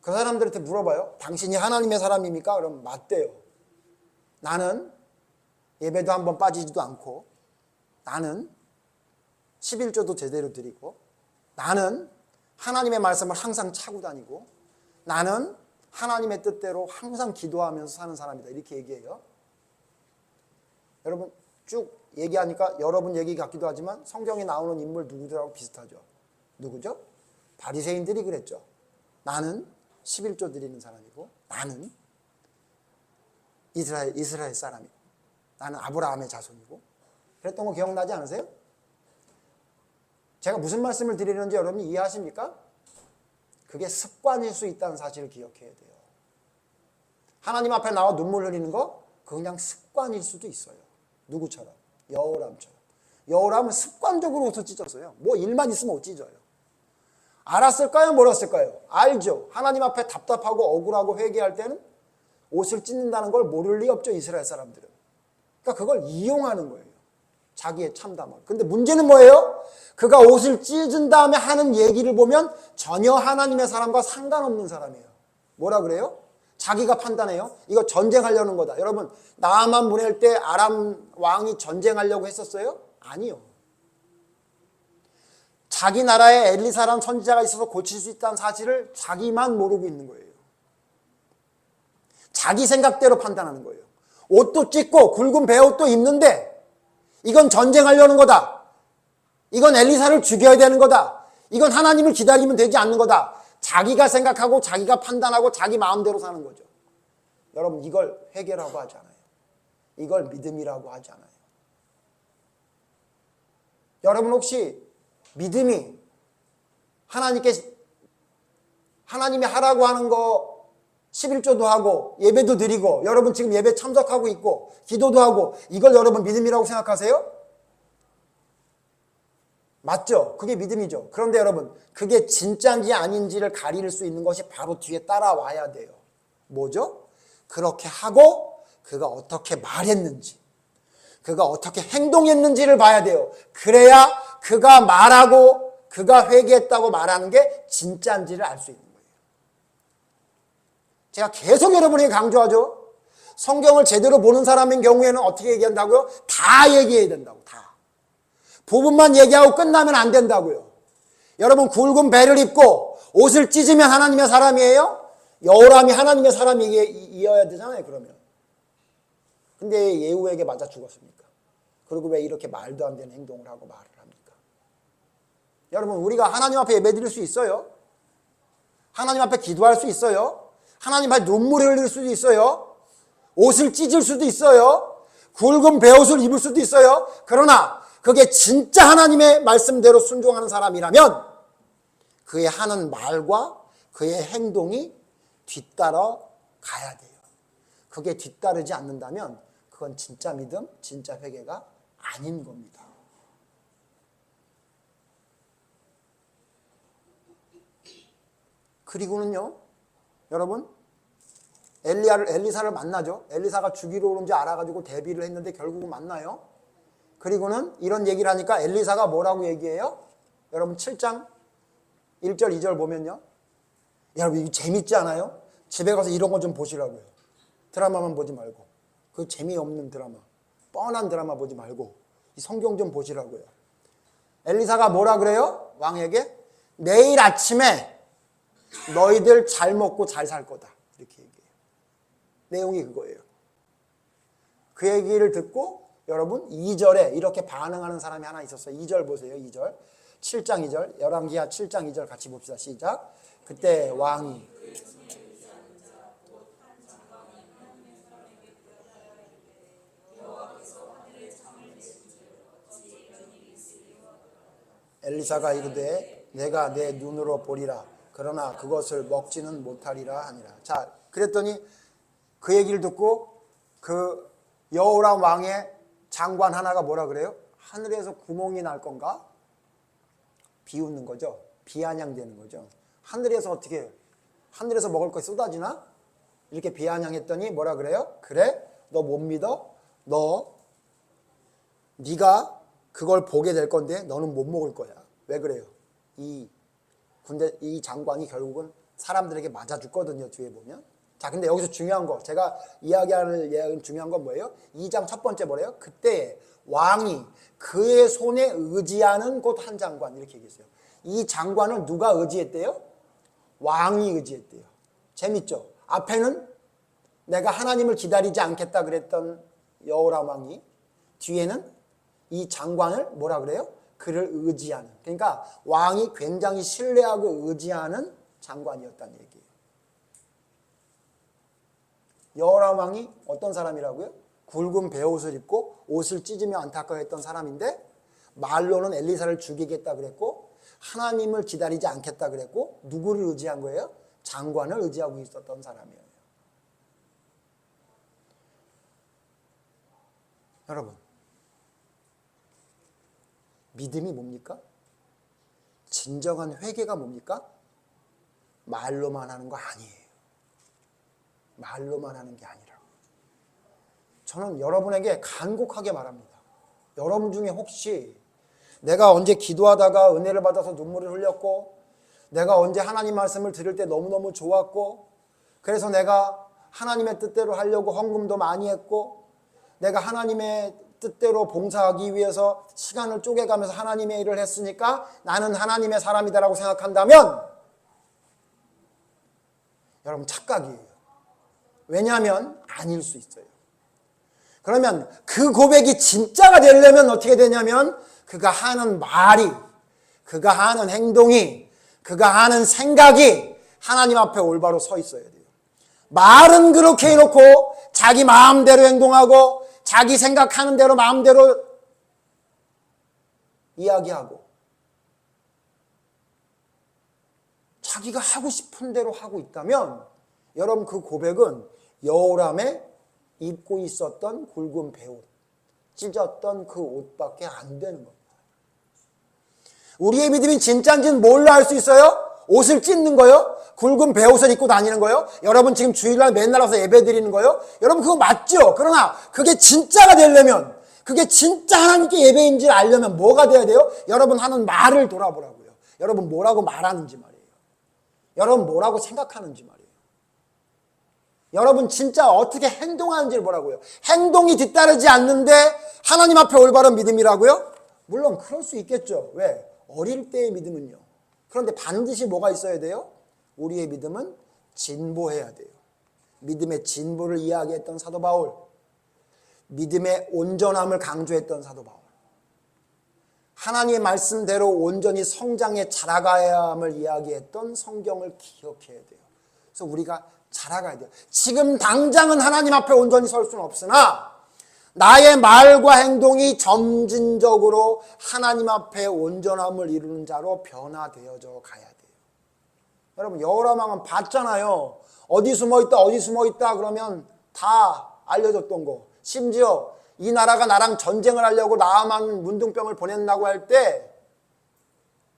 그 사람들한테 물어봐요. 당신이 하나님의 사람입니까? 그럼 맞대요. 나는 예배도 한번 빠지지도 않고 나는 11조도 제대로 드리고 나는 하나님의 말씀을 항상 차고 다니고 나는 하나님의 뜻대로 항상 기도하면서 사는 사람이다. 이렇게 얘기해요. 여러분 쭉 얘기하니까 여러분 얘기 같기도 하지만 성경에 나오는 인물 누구들하고 비슷하죠. 누구죠? 바리새인들이 그랬죠. 나는 11조 드리는 사람이고 나는 이스라엘 사람이고 나는 아브라함의 자손이고 그랬던 거 기억나지 않으세요? 제가 무슨 말씀을 드리는지 여러분이 이해하십니까? 그게 습관일 수 있다는 사실을 기억해야 돼요. 하나님 앞에 나와 눈물 흘리는 거 그거 그냥 습관일 수도 있어요. 누구처럼? 여호람처럼. 여호람은 습관적으로 옷을 찢었어요. 뭐 일만 있으면 옷 찢어요. 알았을까요? 몰랐을까요? 알죠. 하나님 앞에 답답하고 억울하고 회개할 때는 옷을 찢는다는 걸 모를 리 없죠. 이스라엘 사람들은. 그러니까 그걸 이용하는 거예요. 자기의 참담함. 근데 문제는 뭐예요? 그가 옷을 찢은 다음에 하는 얘기를 보면 전혀 하나님의 사람과 상관없는 사람이에요. 뭐라 그래요? 자기가 판단해요. 이거 전쟁하려는 거다. 여러분 나아만 보낼 때 아람 왕이 전쟁하려고 했었어요? 아니요. 자기 나라에 엘리사라는 선지자가 있어서 고칠 수 있다는 사실을 자기만 모르고 있는 거예요. 자기 생각대로 판단하는 거예요. 옷도 찢고 굵은 베옷도 입는데 이건 전쟁하려는 거다. 이건 엘리사를 죽여야 되는 거다. 이건 하나님을 기다리면 되지 않는 거다. 자기가 생각하고 자기가 판단하고 자기 마음대로 사는 거죠. 여러분, 이걸 회개라고 하잖아요. 이걸 믿음이라고 하잖아요. 여러분, 혹시 믿음이 하나님이 하라고 하는 거 11조도 하고 예배도 드리고, 여러분 지금 예배 참석하고 있고 기도도 하고, 이걸 여러분 믿음이라고 생각하세요? 맞죠? 그게 믿음이죠. 그런데 여러분, 그게 진짜인지 아닌지를 가릴 수 있는 것이 바로 뒤에 따라와야 돼요. 뭐죠? 그렇게 하고 그가 어떻게 말했는지, 그가 어떻게 행동했는지를 봐야 돼요. 그래야 그가 말하고 그가 회개했다고 말하는 게 진짜인지를 알 수 있는 거예요. 제가 계속 여러분에게 강조하죠. 성경을 제대로 보는 사람인 경우에는 어떻게 얘기한다고요? 다 얘기해야 된다고. 다. 부분만 얘기하고 끝나면 안 된다고요. 여러분, 굵은 배를 입고 옷을 찢으면 하나님의 사람이에요? 여호람이 하나님의 사람이어야 되잖아요, 그러면. 근데 예후에게 맞아 죽었습니까? 그리고 왜 이렇게 말도 안 되는 행동을 하고 말을 합니까? 여러분, 우리가 하나님 앞에 예배드릴 수 있어요. 하나님 앞에 기도할 수 있어요. 하나님 앞에 눈물을 흘릴 수도 있어요. 옷을 찢을 수도 있어요. 굵은 베옷을 입을 수도 있어요. 그러나 그게 진짜 하나님의 말씀대로 순종하는 사람이라면 그의 하는 말과 그의 행동이 뒤따라 가야 돼요. 그게 뒤따르지 않는다면 그건 진짜 믿음, 진짜 회개가 아닌 겁니다. 그리고는요, 여러분, 엘리사를 만나죠. 엘리사가 죽이러 오는지 알아가지고 대비를 했는데 결국은 만나요. 그리고는 이런 얘기를 하니까 엘리사가 뭐라고 얘기해요? 여러분 7장 1절 2절 보면요, 여러분 이거 재밌지 않아요? 집에 가서 이런 거 좀 보시라고요. 드라마만 보지 말고, 그 재미없는 드라마, 뻔한 드라마 보지 말고 이 성경 좀 보시라고요. 엘리사가 뭐라 그래요? 왕에게 내일 아침에 너희들 잘 먹고 잘 살 거다, 이렇게 얘기해요. 내용이 그거예요. 그 얘기를 듣고 여러분 2절에 이렇게 반응하는 사람이 하나 있었어요. 2절 보세요. 2절 7장 2절 열왕기하 7장 2절 같이 봅시다. 시작. 그때 왕이 엘리사가 이르되 내가 내 눈으로 보리라. 그러나 그것을 먹지는 못하리라 하니라. 자, 그랬더니 그 얘기를 듣고 그 여호람 왕의 장관 하나가 뭐라 그래요? 하늘에서 구멍이 날 건가? 비웃는 거죠. 비아냥대는 거죠. 하늘에서 먹을 것이 쏟아지나? 이렇게 비아냥했더니 뭐라 그래요? 그래? 너 못 믿어? 네가 그걸 보게 될 건데 너는 못 먹을 거야. 왜 그래요? 이 장관이 결국은 사람들에게 맞아 죽거든요, 뒤에 보면. 자, 근데 여기서 중요한 거, 제가 이야기하는 중요한 건 뭐예요? 2장 첫 번째 뭐래요? 그때 왕이 그의 손에 의지하는 곧 한 장관, 이렇게 얘기했어요. 이 장관을 누가 의지했대요? 왕이 의지했대요. 재밌죠? 앞에는 내가 하나님을 기다리지 않겠다 그랬던 여호람 왕이, 뒤에는 이 장관을 뭐라 그래요? 그를 의지하는, 그러니까 왕이 굉장히 신뢰하고 의지하는 장관이었다는 얘기예요. 여호람 왕이 어떤 사람이라고요? 굵은 베옷을 입고 옷을 찢으며 안타까워했던 사람인데, 말로는 엘리사를 죽이겠다 그랬고 하나님을 기다리지 않겠다 그랬고, 누구를 의지한 거예요? 장관을 의지하고 있었던 사람이에요. 여러분, 믿음이 뭡니까? 진정한 회개가 뭡니까? 말로만 하는 거 아니에요. 말로만 하는 게 아니라, 저는 여러분에게 간곡하게 말합니다. 여러분 중에 혹시 내가 언제 기도하다가 은혜를 받아서 눈물을 흘렸고, 내가 언제 하나님 말씀을 들을 때 너무너무 좋았고, 그래서 내가 하나님의 뜻대로 하려고 헌금도 많이 했고, 내가 하나님의 뜻대로 봉사하기 위해서 시간을 쪼개가면서 하나님의 일을 했으니까 나는 하나님의 사람이다라고 생각한다면 여러분 착각이에요. 왜냐하면 아닐 수 있어요. 그러면 그 고백이 진짜가 되려면 어떻게 되냐면 그가 하는 말이, 그가 하는 행동이, 그가 하는 생각이 하나님 앞에 올바로 서 있어야 돼요. 말은 그렇게 해놓고 자기 마음대로 행동하고 자기 생각하는 대로 마음대로 이야기하고 자기가 하고 싶은 대로 하고 있다면 여러분 그 고백은 여호람의 입고 있었던 굵은 배옷, 찢었던 그 옷밖에 안 되는 겁니다. 우리의 믿음이 진짜인지는 뭘로 알 수 있어요? 옷을 찢는 거요? 굵은 배옷을 입고 다니는 거요? 여러분 지금 주일날 맨날 와서 예배 드리는 거요? 여러분 그거 맞죠? 그러나 그게 진짜가 되려면, 그게 진짜 하나님께 예배인지 알려면 뭐가 돼야 돼요? 여러분 하는 말을 돌아보라고요. 여러분 뭐라고 말하는지 말이에요. 여러분 뭐라고 생각하는지 말이에요. 여러분 진짜 어떻게 행동하는지를 보라고요. 행동이 뒤따르지 않는데 하나님 앞에 올바른 믿음이라고요? 물론 그럴 수 있겠죠. 왜? 어릴 때의 믿음은요. 그런데 반드시 뭐가 있어야 돼요? 우리의 믿음은 진보해야 돼요. 믿음의 진보를 이야기했던 사도 바울, 믿음의 온전함을 강조했던 사도 바울, 하나님의 말씀대로 온전히 성장해 자라가야 함을 이야기했던 성경을 기억해야 돼요. 그래서 우리가 자라가야 돼요. 지금 당장은 하나님 앞에 온전히 설 수는 없으나 나의 말과 행동이 점진적으로 하나님 앞에 온전함을 이루는 자로 변화되어져 가야 돼요. 여러분 여호람 왕은 봤잖아요. 어디 숨어있다 어디 숨어있다 그러면 다 알려줬던 거. 심지어 이 나라가 나랑 전쟁을 하려고 나아만 문둥병을 보낸다고 할 때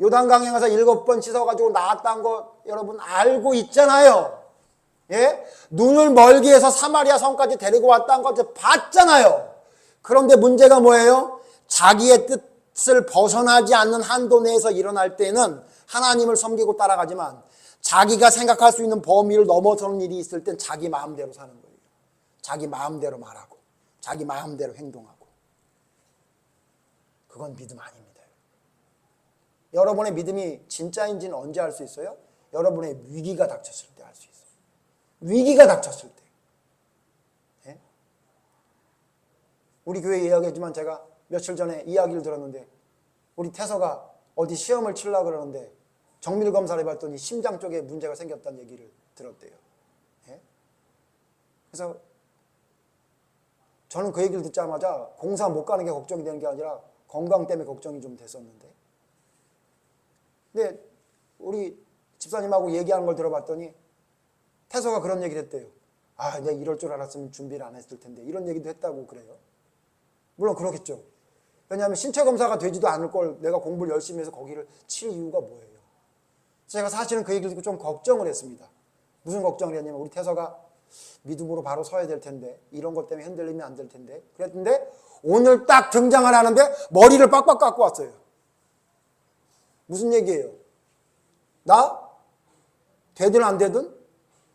요단강에 가서 7번 씻어가지고 나았다는 거 여러분 알고 있잖아요. 예? 눈을 멀게 해서 사마리아 성까지 데리고 왔다는 거 봤잖아요. 그런데 문제가 뭐예요? 자기의 뜻을 벗어나지 않는 한도 내에서 일어날 때는 하나님을 섬기고 따라가지만 자기가 생각할 수 있는 범위를 넘어서는 일이 있을 땐 자기 마음대로 사는 거예요. 자기 마음대로 말하고 자기 마음대로 행동하고. 그건 믿음 아닙니다. 여러분의 믿음이 진짜인지는 언제 알 수 있어요? 여러분의 위기가 닥쳤을 때 알 수 있어요. 위기가 닥쳤을 때. 예? 우리 교회 이야기했지만 제가 며칠 전에 이야기를 들었는데 우리 태서가 어디 시험을 치려고 그러는데 정밀 검사를 해봤더니 심장 쪽에 문제가 생겼다는 얘기를 들었대요. 예? 그래서 저는 그 얘기를 듣자마자 공사 못 가는 게 걱정이 되는 게 아니라 건강 때문에 걱정이 좀 됐었는데 근데 우리 집사님하고 얘기하는 걸 들어봤더니 태서가 그런 얘기를 했대요. 아, 내가 이럴 줄 알았으면 준비를 안 했을 텐데 이런 얘기도 했다고 그래요. 물론 그렇겠죠. 왜냐하면 신체 검사가 되지도 않을 걸 내가 공부를 열심히 해서 거기를 칠 이유가 뭐예요. 제가 사실은 그 얘기를 듣고 좀 걱정을 했습니다. 무슨 걱정을 했냐면 우리 태서가 믿음으로 바로 서야 될 텐데 이런 것 때문에 흔들리면 안 될 텐데 그랬는데 오늘 딱 등장을 하는데 머리를 빡빡 깎고 왔어요. 무슨 얘기예요? 나 되든 안 되든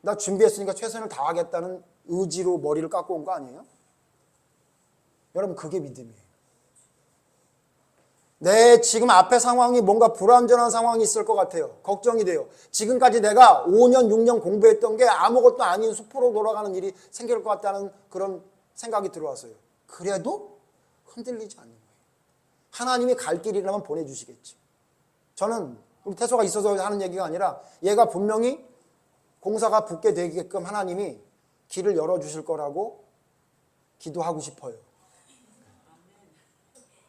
나 준비했으니까 최선을 다하겠다는 의지로 머리를 깎고 온 거 아니에요? 여러분 그게 믿음이에요. 내 지금 앞에 상황이 뭔가 불완전한 상황이 있을 것 같아요. 걱정이 돼요. 지금까지 내가 5년 6년 공부했던 게 아무것도 아닌 숲으로 돌아가는 일이 생길 것 같다는 그런 생각이 들어왔어요. 그래도 흔들리지 않는 거예요. 하나님이 갈 길이라면 보내주시겠지. 저는 우리 태소가 있어서 하는 얘기가 아니라 얘가 분명히 공사가 붙게 되게끔 하나님이 길을 열어주실 거라고 기도하고 싶어요.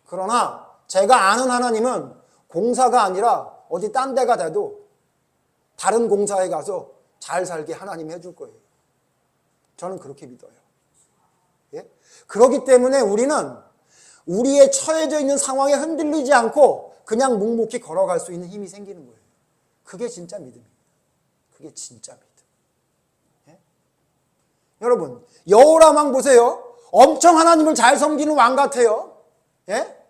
그러나 제가 아는 하나님은 공사가 아니라 어디 딴 데가 돼도 다른 공사에 가서 잘 살게 하나님이 해줄 거예요. 저는 그렇게 믿어요. 예? 그렇기 때문에 우리는 우리의 처해져 있는 상황에 흔들리지 않고 그냥 묵묵히 걸어갈 수 있는 힘이 생기는 거예요. 그게 진짜 믿음이에요. 그게 진짜 믿음. 예? 여러분 여호람 왕 보세요. 엄청 하나님을 잘 섬기는 왕 같아요. 예?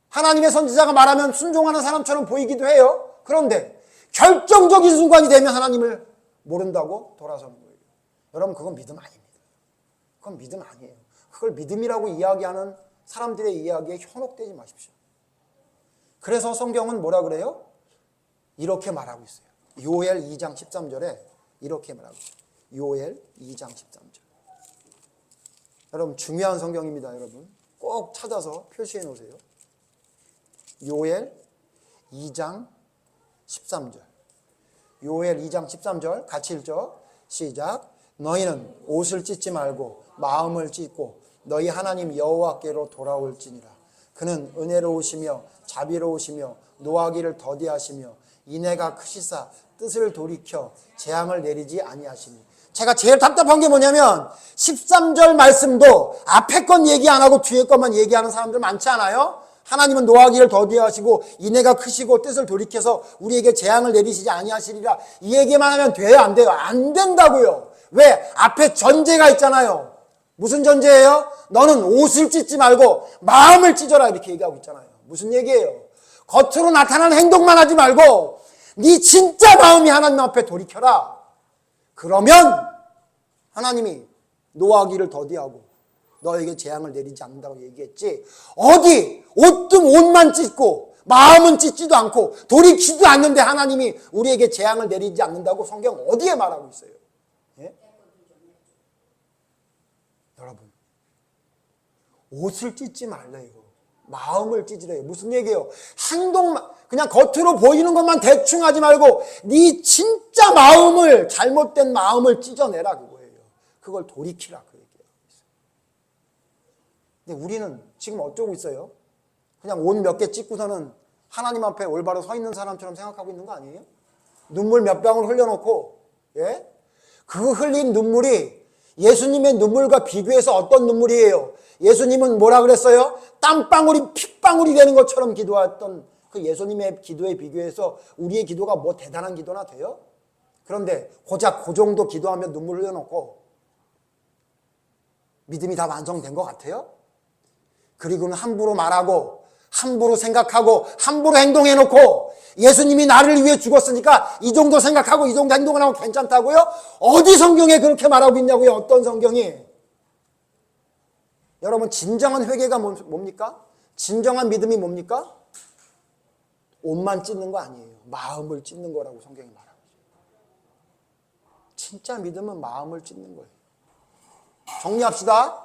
하나님의 선지자가 말하면 순종하는 사람처럼 보이기도 해요. 그런데 결정적인 순간이 되면 하나님을 모른다고 돌아서는 거예요. 여러분 그건 믿음 아닙니다. 그건 믿음 아니에요. 그걸 믿음이라고 이야기하는 사람들의 이야기에 현혹되지 마십시오. 그래서 성경은 뭐라 그래요? 이렇게 말하고 있어요. 요엘 2장 13절에 이렇게 말하고 있어요. 요엘 2장 13절. 여러분 중요한 성경입니다. 여러분 꼭 찾아서 표시해 놓으세요. 요엘 2장 13절. 요엘 2장 13절 같이 읽죠. 시작. 너희는 옷을 찢지 말고 마음을 찢고 너희 하나님 여호와께로 돌아올지니라. 그는 은혜로우시며 자비로우시며 노하기를 더디하시며 인애가 크시사 뜻을 돌이켜 재앙을 내리지 아니하시니. 제가 제일 답답한 게 뭐냐면 13절 말씀도 앞에 건 얘기 안 하고 뒤에 것만 얘기하는 사람들 많지 않아요? 하나님은 노하기를 더디하시고 인애가 크시고 뜻을 돌이켜서 우리에게 재앙을 내리시지 아니하시리라. 이 얘기만 하면 돼요? 안 돼요? 안 된다고요. 왜? 앞에 전제가 있잖아요. 무슨 전제예요? 너는 옷을 찢지 말고 마음을 찢어라 이렇게 얘기하고 있잖아요. 무슨 얘기예요? 겉으로 나타나는 행동만 하지 말고 네 진짜 마음이 하나님 앞에 돌이켜라. 그러면 하나님이 노하기를 더디하고 너에게 재앙을 내리지 않는다고 얘기했지. 어디 옷만 찢고 마음은 찢지도 않고 돌이키지도 않는데 하나님이 우리에게 재앙을 내리지 않는다고 성경 어디에 말하고 있어요? 예? 여러분 옷을 찢지 말래요. 마음을 찢으래요. 무슨 얘기예요? 행동만 그냥 겉으로 보이는 것만 대충 하지 말고 네 진짜 마음을 잘못된 마음을 찢어내라 그거예요. 그걸 돌이키라 그 얘기예요. 근데 우리는 지금 어쩌고 있어요? 그냥 옷 몇 개 찢고서는 하나님 앞에 올바로 서 있는 사람처럼 생각하고 있는 거 아니에요? 눈물 몇 방울 흘려놓고 예? 그 흘린 눈물이 예수님의 눈물과 비교해서 어떤 눈물이에요? 예수님은 뭐라 그랬어요? 땀방울이 핏방울이 되는 것처럼 기도했던 그 예수님의 기도에 비교해서 우리의 기도가 뭐 대단한 기도나 돼요? 그런데 고작 그 정도 기도하면 눈물 흘려놓고 믿음이 다 완성된 것 같아요? 그리고는 함부로 말하고 함부로 생각하고 함부로 행동해놓고 예수님이 나를 위해 죽었으니까 이 정도 생각하고 이 정도 행동을 하면 괜찮다고요? 어디 성경에 그렇게 말하고 있냐고요? 어떤 성경이? 여러분 진정한 회개가 뭡니까? 진정한 믿음이 뭡니까? 옷만 찢는 거 아니에요. 마음을 찢는 거라고 성경이 말하고 있어요. 진짜 믿음은 마음을 찢는 거예요. 정리합시다.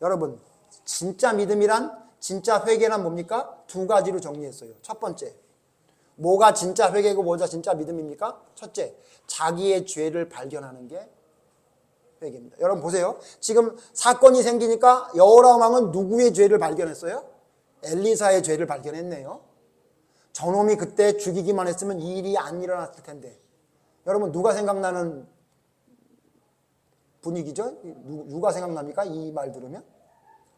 여러분 진짜 믿음이란 진짜 회개란 뭡니까? 두 가지로 정리했어요. 첫 번째, 뭐가 진짜 회개고 뭐가 진짜 믿음입니까? 첫째, 자기의 죄를 발견하는 게 회개입니다. 여러분 보세요. 지금 사건이 생기니까 여호람 왕은 누구의 죄를 발견했어요? 엘리사의 죄를 발견했네요. 저놈이 그때 죽이기만 했으면 이 일이 안 일어났을 텐데. 여러분 누가 생각나는 분위기죠? 누가 생각납니까? 이 말 들으면?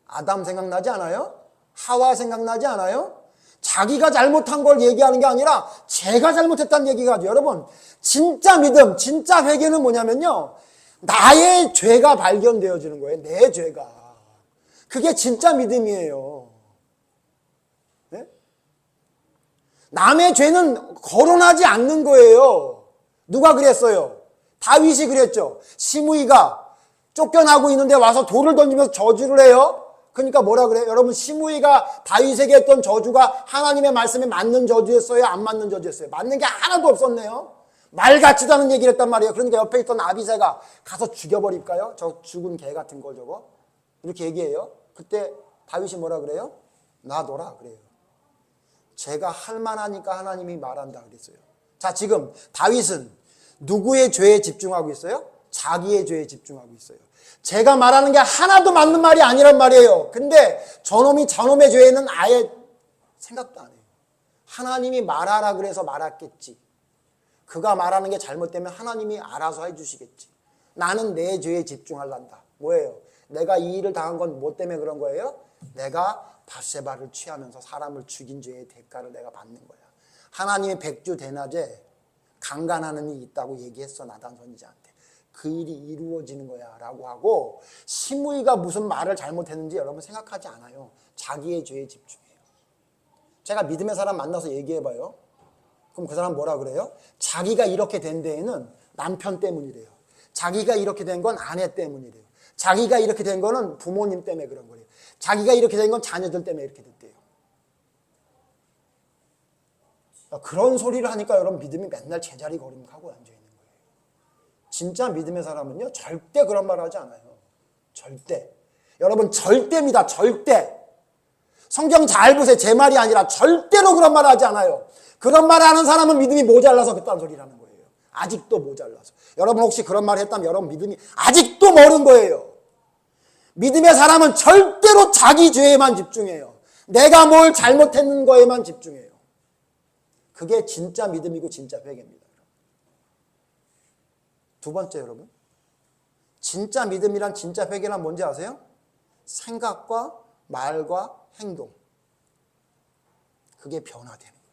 아담 생각나지 않아요? 하와 생각나지 않아요? 자기가 잘못한 걸 얘기하는 게 아니라 제가 잘못했다는 얘기가 하죠. 여러분 진짜 믿음, 진짜 회개는 뭐냐면요. 나의 죄가 발견되어지는 거예요. 내 죄가. 그게 진짜 믿음이에요. 네? 남의 죄는 거론하지 않는 거예요. 누가 그랬어요? 다윗이 그랬죠. 시므이가 쫓겨나고 있는데 와서 돌을 던지면서 저주를 해요. 그러니까 뭐라 그래요? 여러분 시므이가 다윗에게 했던 저주가 하나님의 말씀에 맞는 저주였어요? 안 맞는 저주였어요? 맞는 게 하나도 없었네요. 말 같지도 않은 얘기를 했단 말이에요. 그러니까 옆에 있던 아비새가 가서 죽여버릴까요? 저 죽은 개 같은 걸 저거? 이렇게 얘기해요. 그때 다윗이 뭐라 그래요? 놔둬라 그래요. 제가 할 만하니까 하나님이 말한다 그랬어요. 자 지금 다윗은 누구의 죄에 집중하고 있어요? 자기의 죄에 집중하고 있어요. 제가 말하는 게 하나도 맞는 말이 아니란 말이에요. 근데 저놈의 죄에는 아예 생각도 안 해요. 하나님이 말하라 그래서 말했겠지. 그가 말하는 게 잘못되면 하나님이 알아서 해주시겠지. 나는 내 죄에 집중하란다. 뭐예요? 내가 이 일을 당한 건 뭐 때문에 그런 거예요? 내가 밧세바를 취하면서 사람을 죽인 죄의 대가를 내가 받는 거야. 하나님이 백주 대낮에 강간하는 일이 있다고 얘기했어 나단 선지자한테. 그 일이 이루어지는 거야 라고 하고 시므이가 무슨 말을 잘못했는지 여러분 생각하지 않아요. 자기의 죄에 집중해요. 제가 믿음의 사람 만나서 얘기해봐요. 그럼 그 사람 뭐라 그래요? 자기가 이렇게 된 데에는 남편 때문이래요. 자기가 이렇게 된 건 아내 때문이래요. 자기가 이렇게 된 거는 부모님 때문에 그런 거래요. 자기가 이렇게 된 건 자녀들 때문에 이렇게 됐대요. 그런 소리를 하니까 여러분 믿음이 맨날 제자리 걸음하고 앉아있는 거예요. 진짜 믿음의 사람은요 절대 그런 말 하지 않아요. 절대. 여러분 절대입니다. 절대. 성경 잘 보세요. 제 말이 아니라 절대로 그런 말을 하지 않아요. 그런 말을 하는 사람은 믿음이 모자라서 그딴 소리라는 거예요. 아직도 모자라서. 여러분 혹시 그런 말을 했다면 여러분 믿음이 아직도 모르는 거예요. 믿음의 사람은 절대로 자기 죄에만 집중해요. 내가 뭘 잘못했는 거에만 집중해요. 그게 진짜 믿음이고 진짜 회개입니다. 두 번째 여러분, 진짜 믿음이란 진짜 회개란 뭔지 아세요? 생각과 말과 행동. 그게 변화되는 거예요.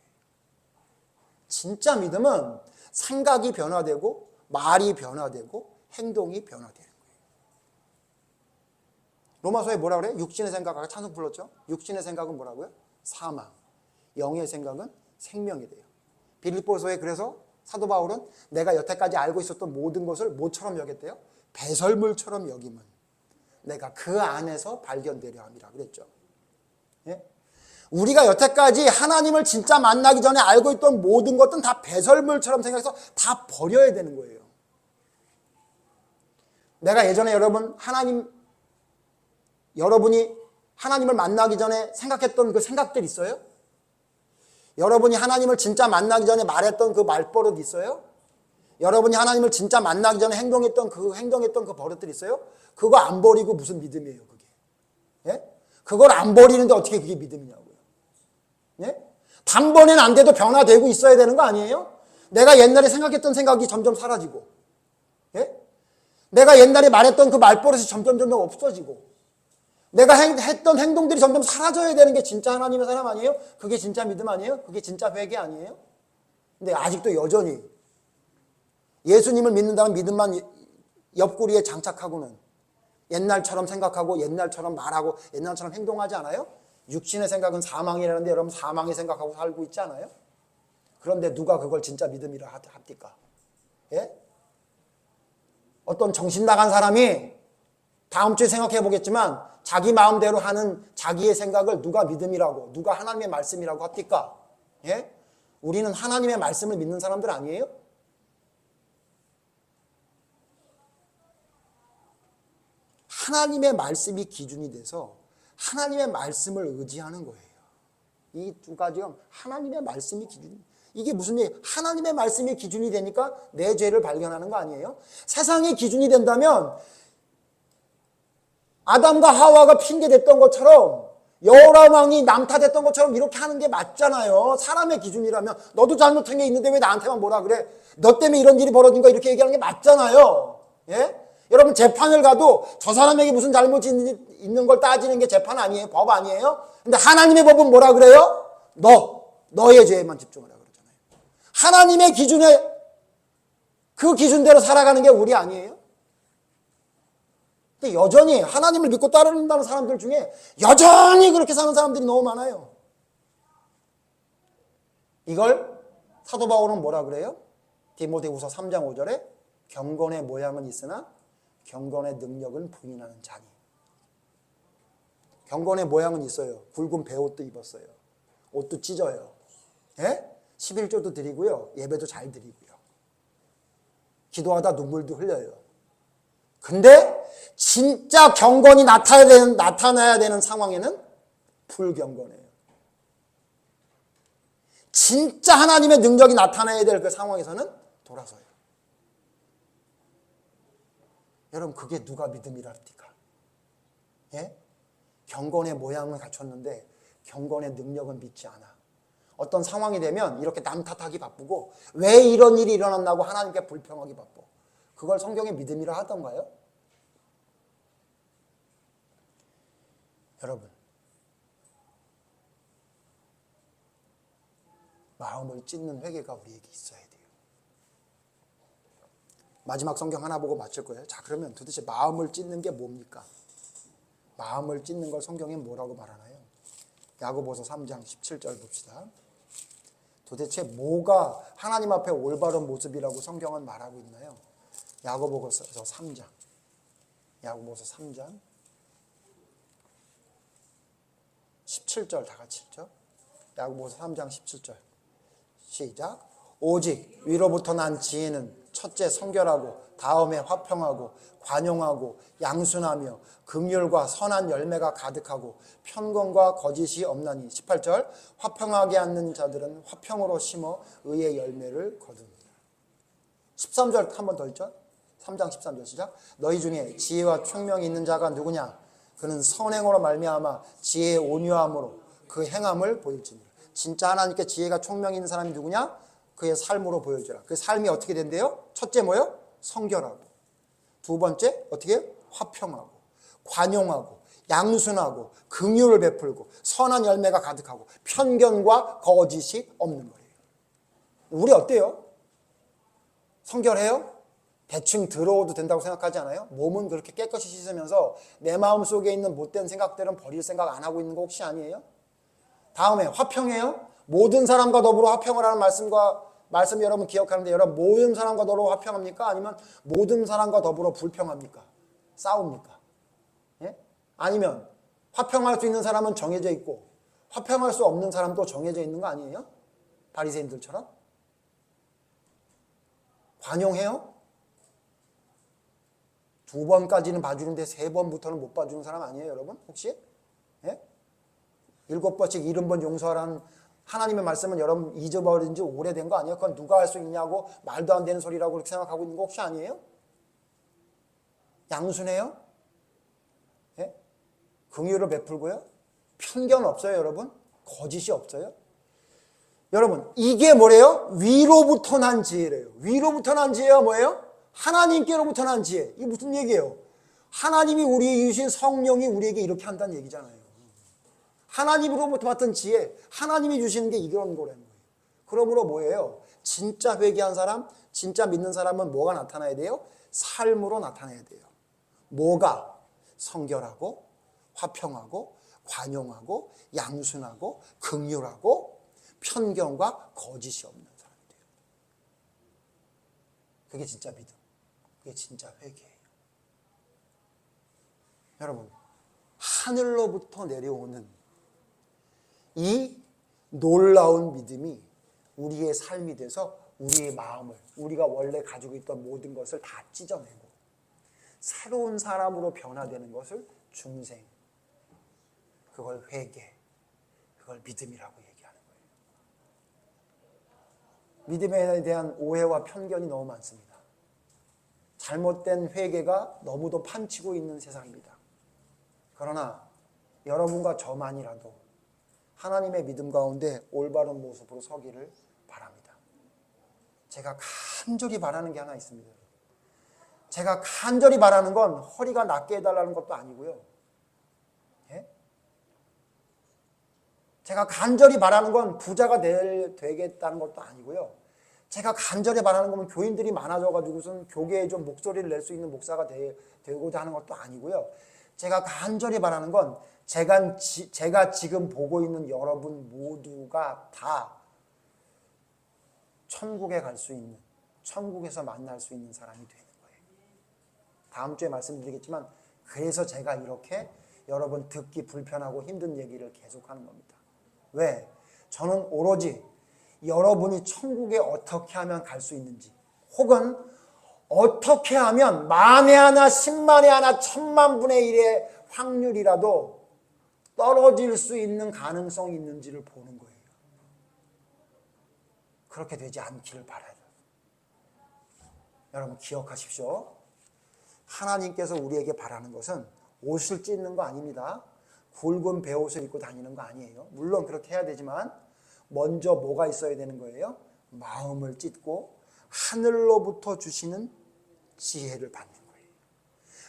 진짜 믿음은 생각이 변화되고 말이 변화되고 행동이 변화되는 거예요. 로마서에 뭐라 그래요? 육신의 생각, 아까 찬송 불렀죠? 육신의 생각은 뭐라고요? 사망. 영의 생각은 생명이 돼요. 빌립보서에 그래서 사도 바울은 내가 여태까지 알고 있었던 모든 것을 뭐처럼 여겼대요? 배설물처럼 여김은 내가 그 안에서 발견되려 함이라 그랬죠. 예? 우리가 여태까지 하나님을 진짜 만나기 전에 알고 있던 모든 것들은 다 배설물처럼 생각해서 다 버려야 되는 거예요. 내가 예전에 여러분이 하나님을 만나기 전에 생각했던 그 생각들 있어요? 여러분이 하나님을 진짜 만나기 전에 말했던 그 말버릇 있어요? 여러분이 하나님을 진짜 만나기 전에 행동했던 그 버릇들 있어요? 그거 안 버리고 무슨 믿음이에요, 그게? 예? 그걸 안 버리는데 어떻게 그게 믿음이냐고요? 예? 단번에는 안 돼도 변화되고 있어야 되는 거 아니에요? 내가 옛날에 생각했던 생각이 점점 사라지고, 예? 내가 옛날에 말했던 그 말버릇이 점점 없어지고, 내가 했던 행동들이 점점 사라져야 되는 게 진짜 하나님의 사람 아니에요? 그게 진짜 믿음 아니에요? 그게 진짜 회개 아니에요? 근데 아직도 여전히 예수님을 믿는다는 믿음만 옆구리에 장착하고는 옛날처럼 생각하고 옛날처럼 말하고 옛날처럼 행동하지 않아요? 육신의 생각은 사망이라는데 여러분 사망의 생각하고 살고 있지 않아요? 그런데 누가 그걸 진짜 믿음이라 합니까? 예? 어떤 정신 나간 사람이 다음 주에 생각해 보겠지만 자기 마음대로 하는 자기의 생각을 누가 믿음이라고, 누가 하나님의 말씀이라고 합니까? 예? 우리는 하나님의 말씀을 믿는 사람들 아니에요? 하나님의 말씀이 기준이 돼서 하나님의 말씀을 의지하는 거예요. 이 두 가지가 하나님의 말씀이 기준이. 이게 무슨 얘기예요? 하나님의 말씀이 기준이 되니까 내 죄를 발견하는 거 아니에요? 세상의 기준이 된다면 아담과 하와가 핑계댔던 것처럼 여호람 왕이 남탓했던 것처럼 이렇게 하는 게 맞잖아요. 사람의 기준이라면 너도 잘못한 게 있는데 왜 나한테만 뭐라 그래? 너 때문에 이런 일이 벌어진 거 이렇게 얘기하는 게 맞잖아요. 예? 여러분 재판을 가도 저 사람에게 무슨 잘못이 있는 걸 따지는 게 재판 아니에요? 법 아니에요? 근데 하나님의 법은 뭐라 그래요? 너의 죄에만 집중하라 그러잖아요. 하나님의 기준에 그 기준대로 살아가는 게 우리 아니에요? 근데 여전히 하나님을 믿고 따른다는 사람들 중에 여전히 그렇게 사는 사람들이 너무 많아요. 이걸 사도 바울은 뭐라 그래요? 디모데후서 3장 5절에 경건의 모양은 있으나 경건의 능력은 부인하는 자니. 경건의 모양은 있어요. 굵은 베옷도 입었어요. 옷도 찢어요. 예? 11조도 드리고요. 예배도 잘 드리고요. 기도하다 눈물도 흘려요. 근데 진짜 경건이 나타나야 되는 상황에는 불경건해요. 진짜 하나님의 능력이 나타나야 될 그 상황에서는 돌아서요. 여러분 그게 누가 믿음이랍니까? 예? 경건의 모양을 갖췄는데 경건의 능력은 믿지 않아. 어떤 상황이 되면 이렇게 남 탓하기 바쁘고 왜 이런 일이 일어났나고 하나님께 불평하기 바빠. 그걸 성경의 믿음이라 하던가요? 여러분 마음을 찢는 회개가 우리에게 있어야 돼요. 마지막 성경 하나 보고 마칠 거예요. 자, 그러면 도대체 마음을 찢는 게 뭡니까? 마음을 찢는 걸 성경에 뭐라고 말하나요? 야고보서 3장 17절 봅시다. 도대체 뭐가 하나님 앞에 올바른 모습이라고 성경은 말하고 있나요? 야고보서 3장 17절 다 같이 읽죠. 야고보서 3장 17절 시작. 오직 위로부터 난 지혜는 첫째 성결하고, 다음에 화평하고, 관용하고, 양순하며 긍휼과 선한 열매가 가득하고 편권과 거짓이 없나니. 18절 화평하게 하는 자들은 화평으로 심어 의의 열매를 거두니라. 13절 한 번 더 있죠. 3장 13절 시작. 너희 중에 지혜와 총명이 있는 자가 누구냐? 그는 선행으로 말미암아 지혜의 온유함으로 그 행함을 보일지니라. 진짜 하나님께 지혜가 총명이 있는 사람이 누구냐? 그의 삶으로 보여주라. 그 삶이 어떻게 된대요? 첫째 뭐요? 성결하고. 두 번째 어떻게 해요? 화평하고, 관용하고, 양순하고, 긍휼을 베풀고, 선한 열매가 가득하고, 편견과 거짓이 없는 거예요. 우리 어때요? 성결해요? 대충 들어오도 된다고 생각하지 않아요? 몸은 그렇게 깨끗이 씻으면서 내 마음속에 있는 못된 생각들은 버릴 생각 안 하고 있는 거 혹시 아니에요? 다음에 화평해요? 모든 사람과 더불어 화평을 하는 말씀 여러분 기억하는데, 여러분 모든 사람과 더불어 화평합니까? 아니면 모든 사람과 더불어 불평합니까? 싸웁니까? 예? 아니면 화평할 수 있는 사람은 정해져 있고 화평할 수 없는 사람도 정해져 있는 거 아니에요? 바리새인들처럼? 관용해요? 두 번까지는 봐주는데 세 번부터는 못 봐주는 사람 아니에요, 여러분? 혹시? 예? 7번씩 70번 용서하라는 하나님의 말씀은 여러분 잊어버린 지 오래된 거 아니에요? 그건 누가 할 수 있냐고 말도 안 되는 소리라고 그렇게 생각하고 있는 거 혹시 아니에요? 양순해요? 예? 긍휼을 베풀고요? 편견 없어요, 여러분? 거짓이 없어요? 여러분, 이게 뭐래요? 위로부터 난 지혜래요. 위로부터 난 지혜가 뭐예요? 하나님께로부터 난 지혜. 이게 무슨 얘기예요? 하나님이 우리에게 주신 성령이 우리에게 이렇게 한다는 얘기잖아요. 하나님으로부터 받던 지혜, 하나님이 주시는 게 이런 거라는 거예요. 그러므로 뭐예요? 진짜 회개한 사람, 진짜 믿는 사람은 뭐가 나타나야 돼요? 삶으로 나타나야 돼요. 뭐가? 성결하고, 화평하고, 관용하고, 양순하고, 긍휼하고, 편견과 거짓이 없는 사람이 돼요. 그게 진짜 믿음. 그게 진짜 회개예요. 여러분, 하늘로부터 내려오는 이 놀라운 믿음이 우리의 삶이 돼서 우리의 마음을, 우리가 원래 가지고 있던 모든 것을 다 찢어내고 새로운 사람으로 변화되는 것을 중생, 그걸 회개, 그걸 믿음이라고 얘기하는 거예요. 믿음에 대한 오해와 편견이 너무 많습니다. 잘못된 회개가 너무도 판치고 있는 세상입니다. 그러나 여러분과 저만이라도 하나님의 믿음 가운데 올바른 모습으로 서기를 바랍니다. 제가 간절히 바라는 게 하나 있습니다. 제가 간절히 바라는 건 허리가 낫게 해달라는 것도 아니고요. 예? 제가 간절히 바라는 건 부자가 되겠다는 것도 아니고요. 제가 간절히 바라는 건 교인들이 많아져가지고선 교계에 좀 목소리를 낼 수 있는 목사가 되고자 하는 것도 아니고요. 제가 간절히 바라는 건 제가 지금 보고 있는 여러분 모두가 다 천국에 갈 수 있는, 천국에서 만날 수 있는 사람이 되는 거예요. 다음 주에 말씀드리겠지만 그래서 제가 이렇게 여러분 듣기 불편하고 힘든 얘기를 계속하는 겁니다. 왜? 저는 오로지 여러분이 천국에 어떻게 하면 갈 수 있는지, 혹은 어떻게 하면 만에 하나, 10만에 하나, 1000만분의 1의 확률이라도 떨어질 수 있는 가능성이 있는지를 보는 거예요. 그렇게 되지 않기를 바라요. 여러분 기억하십시오. 하나님께서 우리에게 바라는 것은 옷을 찢는 거 아닙니다. 굵은 베옷을 입고 다니는 거 아니에요. 물론 그렇게 해야 되지만 먼저 뭐가 있어야 되는 거예요? 마음을 찢고 하늘로부터 주시는 지혜를 받는 거예요.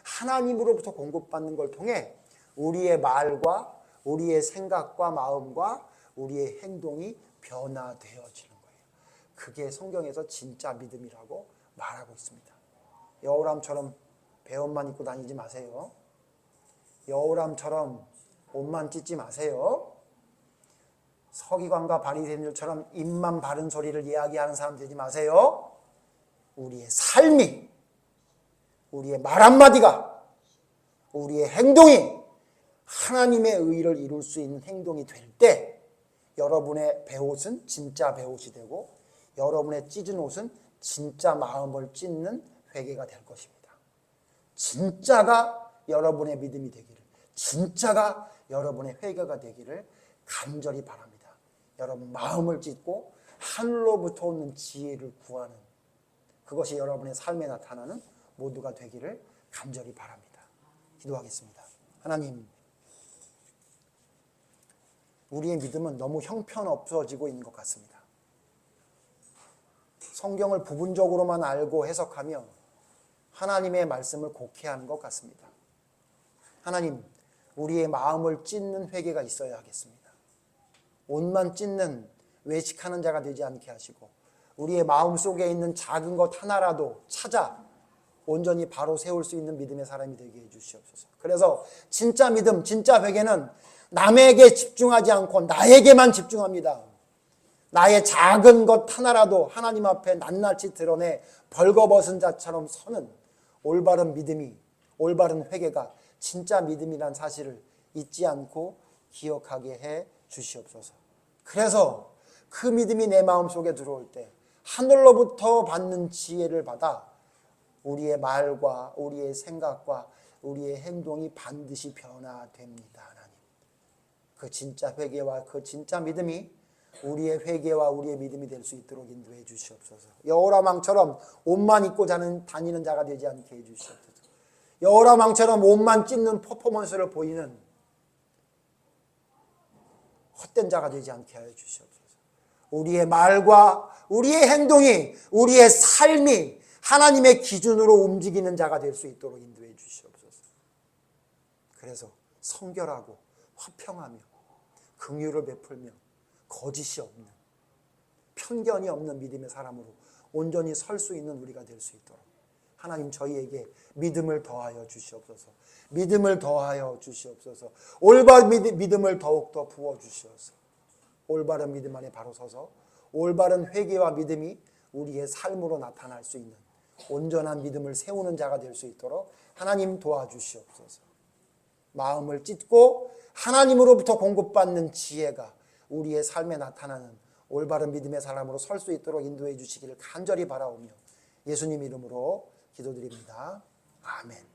하나님으로부터 공급받는 걸 통해 우리의 말과 우리의 생각과 마음과 우리의 행동이 변화되어지는 거예요. 그게 성경에서 진짜 믿음이라고 말하고 있습니다. 여우람처럼 베옷만 입고 다니지 마세요. 여우람처럼 옷만 찢지 마세요. 서기관과 바리새인들처럼 입만 바른 소리를 이야기하는 사람 되지 마세요. 우리의 삶이, 우리의 말 한마디가, 우리의 행동이 하나님의 의를 이룰 수 있는 행동이 될 때 여러분의 베옷은 진짜 베옷이 되고 여러분의 찢은 옷은 진짜 마음을 찢는 회개가 될 것입니다. 진짜가 여러분의 믿음이 되기를, 진짜가 여러분의 회개가 되기를 간절히 바랍니다. 여러분 마음을 찢고 하늘로부터 오는 지혜를 구하는 그것이 여러분의 삶에 나타나는 모두가 되기를 간절히 바랍니다. 기도하겠습니다. 하나님, 우리의 믿음은 너무 형편없어지고 있는 것 같습니다. 성경을 부분적으로만 알고 해석하며 하나님의 말씀을 곡해하는 것 같습니다. 하나님, 우리의 마음을 찢는 회개가 있어야 하겠습니다. 옷만 찢는 외식하는 자가 되지 않게 하시고 우리의 마음 속에 있는 작은 것 하나라도 찾아 온전히 바로 세울 수 있는 믿음의 사람이 되게 해주시옵소서. 그래서 진짜 믿음, 진짜 회개는 남에게 집중하지 않고 나에게만 집중합니다. 나의 작은 것 하나라도 하나님 앞에 낱낱이 드러내 벌거벗은 자처럼 서는 올바른 믿음이, 올바른 회개가 진짜 믿음이란 사실을 잊지 않고 기억하게 해 주시옵소서. 그래서 그 믿음이 내 마음속에 들어올 때 하늘로부터 받는 지혜를 받아 우리의 말과 우리의 생각과 우리의 행동이 반드시 변화됩니다. 하나님, 그 진짜 회개와 그 진짜 믿음이 우리의 회개와 우리의 믿음이 될 수 있도록 인도해 주시옵소서. 여호라망처럼 옷만 입고 다니는 자가 되지 않게 해 주시옵소서. 여호라망처럼 옷만 찢는 퍼포먼스를 보이는 헛된 자가 되지 않게 하여 주시옵소서. 우리의 말과 우리의 행동이, 우리의 삶이 하나님의 기준으로 움직이는 자가 될 수 있도록 인도해 주시옵소서. 그래서 성결하고 화평하며 긍휼을 베풀며 거짓이 없는, 편견이 없는 믿음의 사람으로 온전히 설 수 있는 우리가 될 수 있도록 하나님 저희에게 믿음을 더하여 주시옵소서. 믿음을 더하여 주시옵소서. 올바른 믿음을 더욱더 부어주시옵소서. 올바른 믿음 안에 바로 서서 올바른 회개와 믿음이 우리의 삶으로 나타날 수 있는 온전한 믿음을 세우는 자가 될 수 있도록 하나님 도와주시옵소서. 마음을 찢고 하나님으로부터 공급받는 지혜가 우리의 삶에 나타나는 올바른 믿음의 사람으로 설 수 있도록 인도해 주시기를 간절히 바라오며 예수님 이름으로 기도드립니다. 아멘.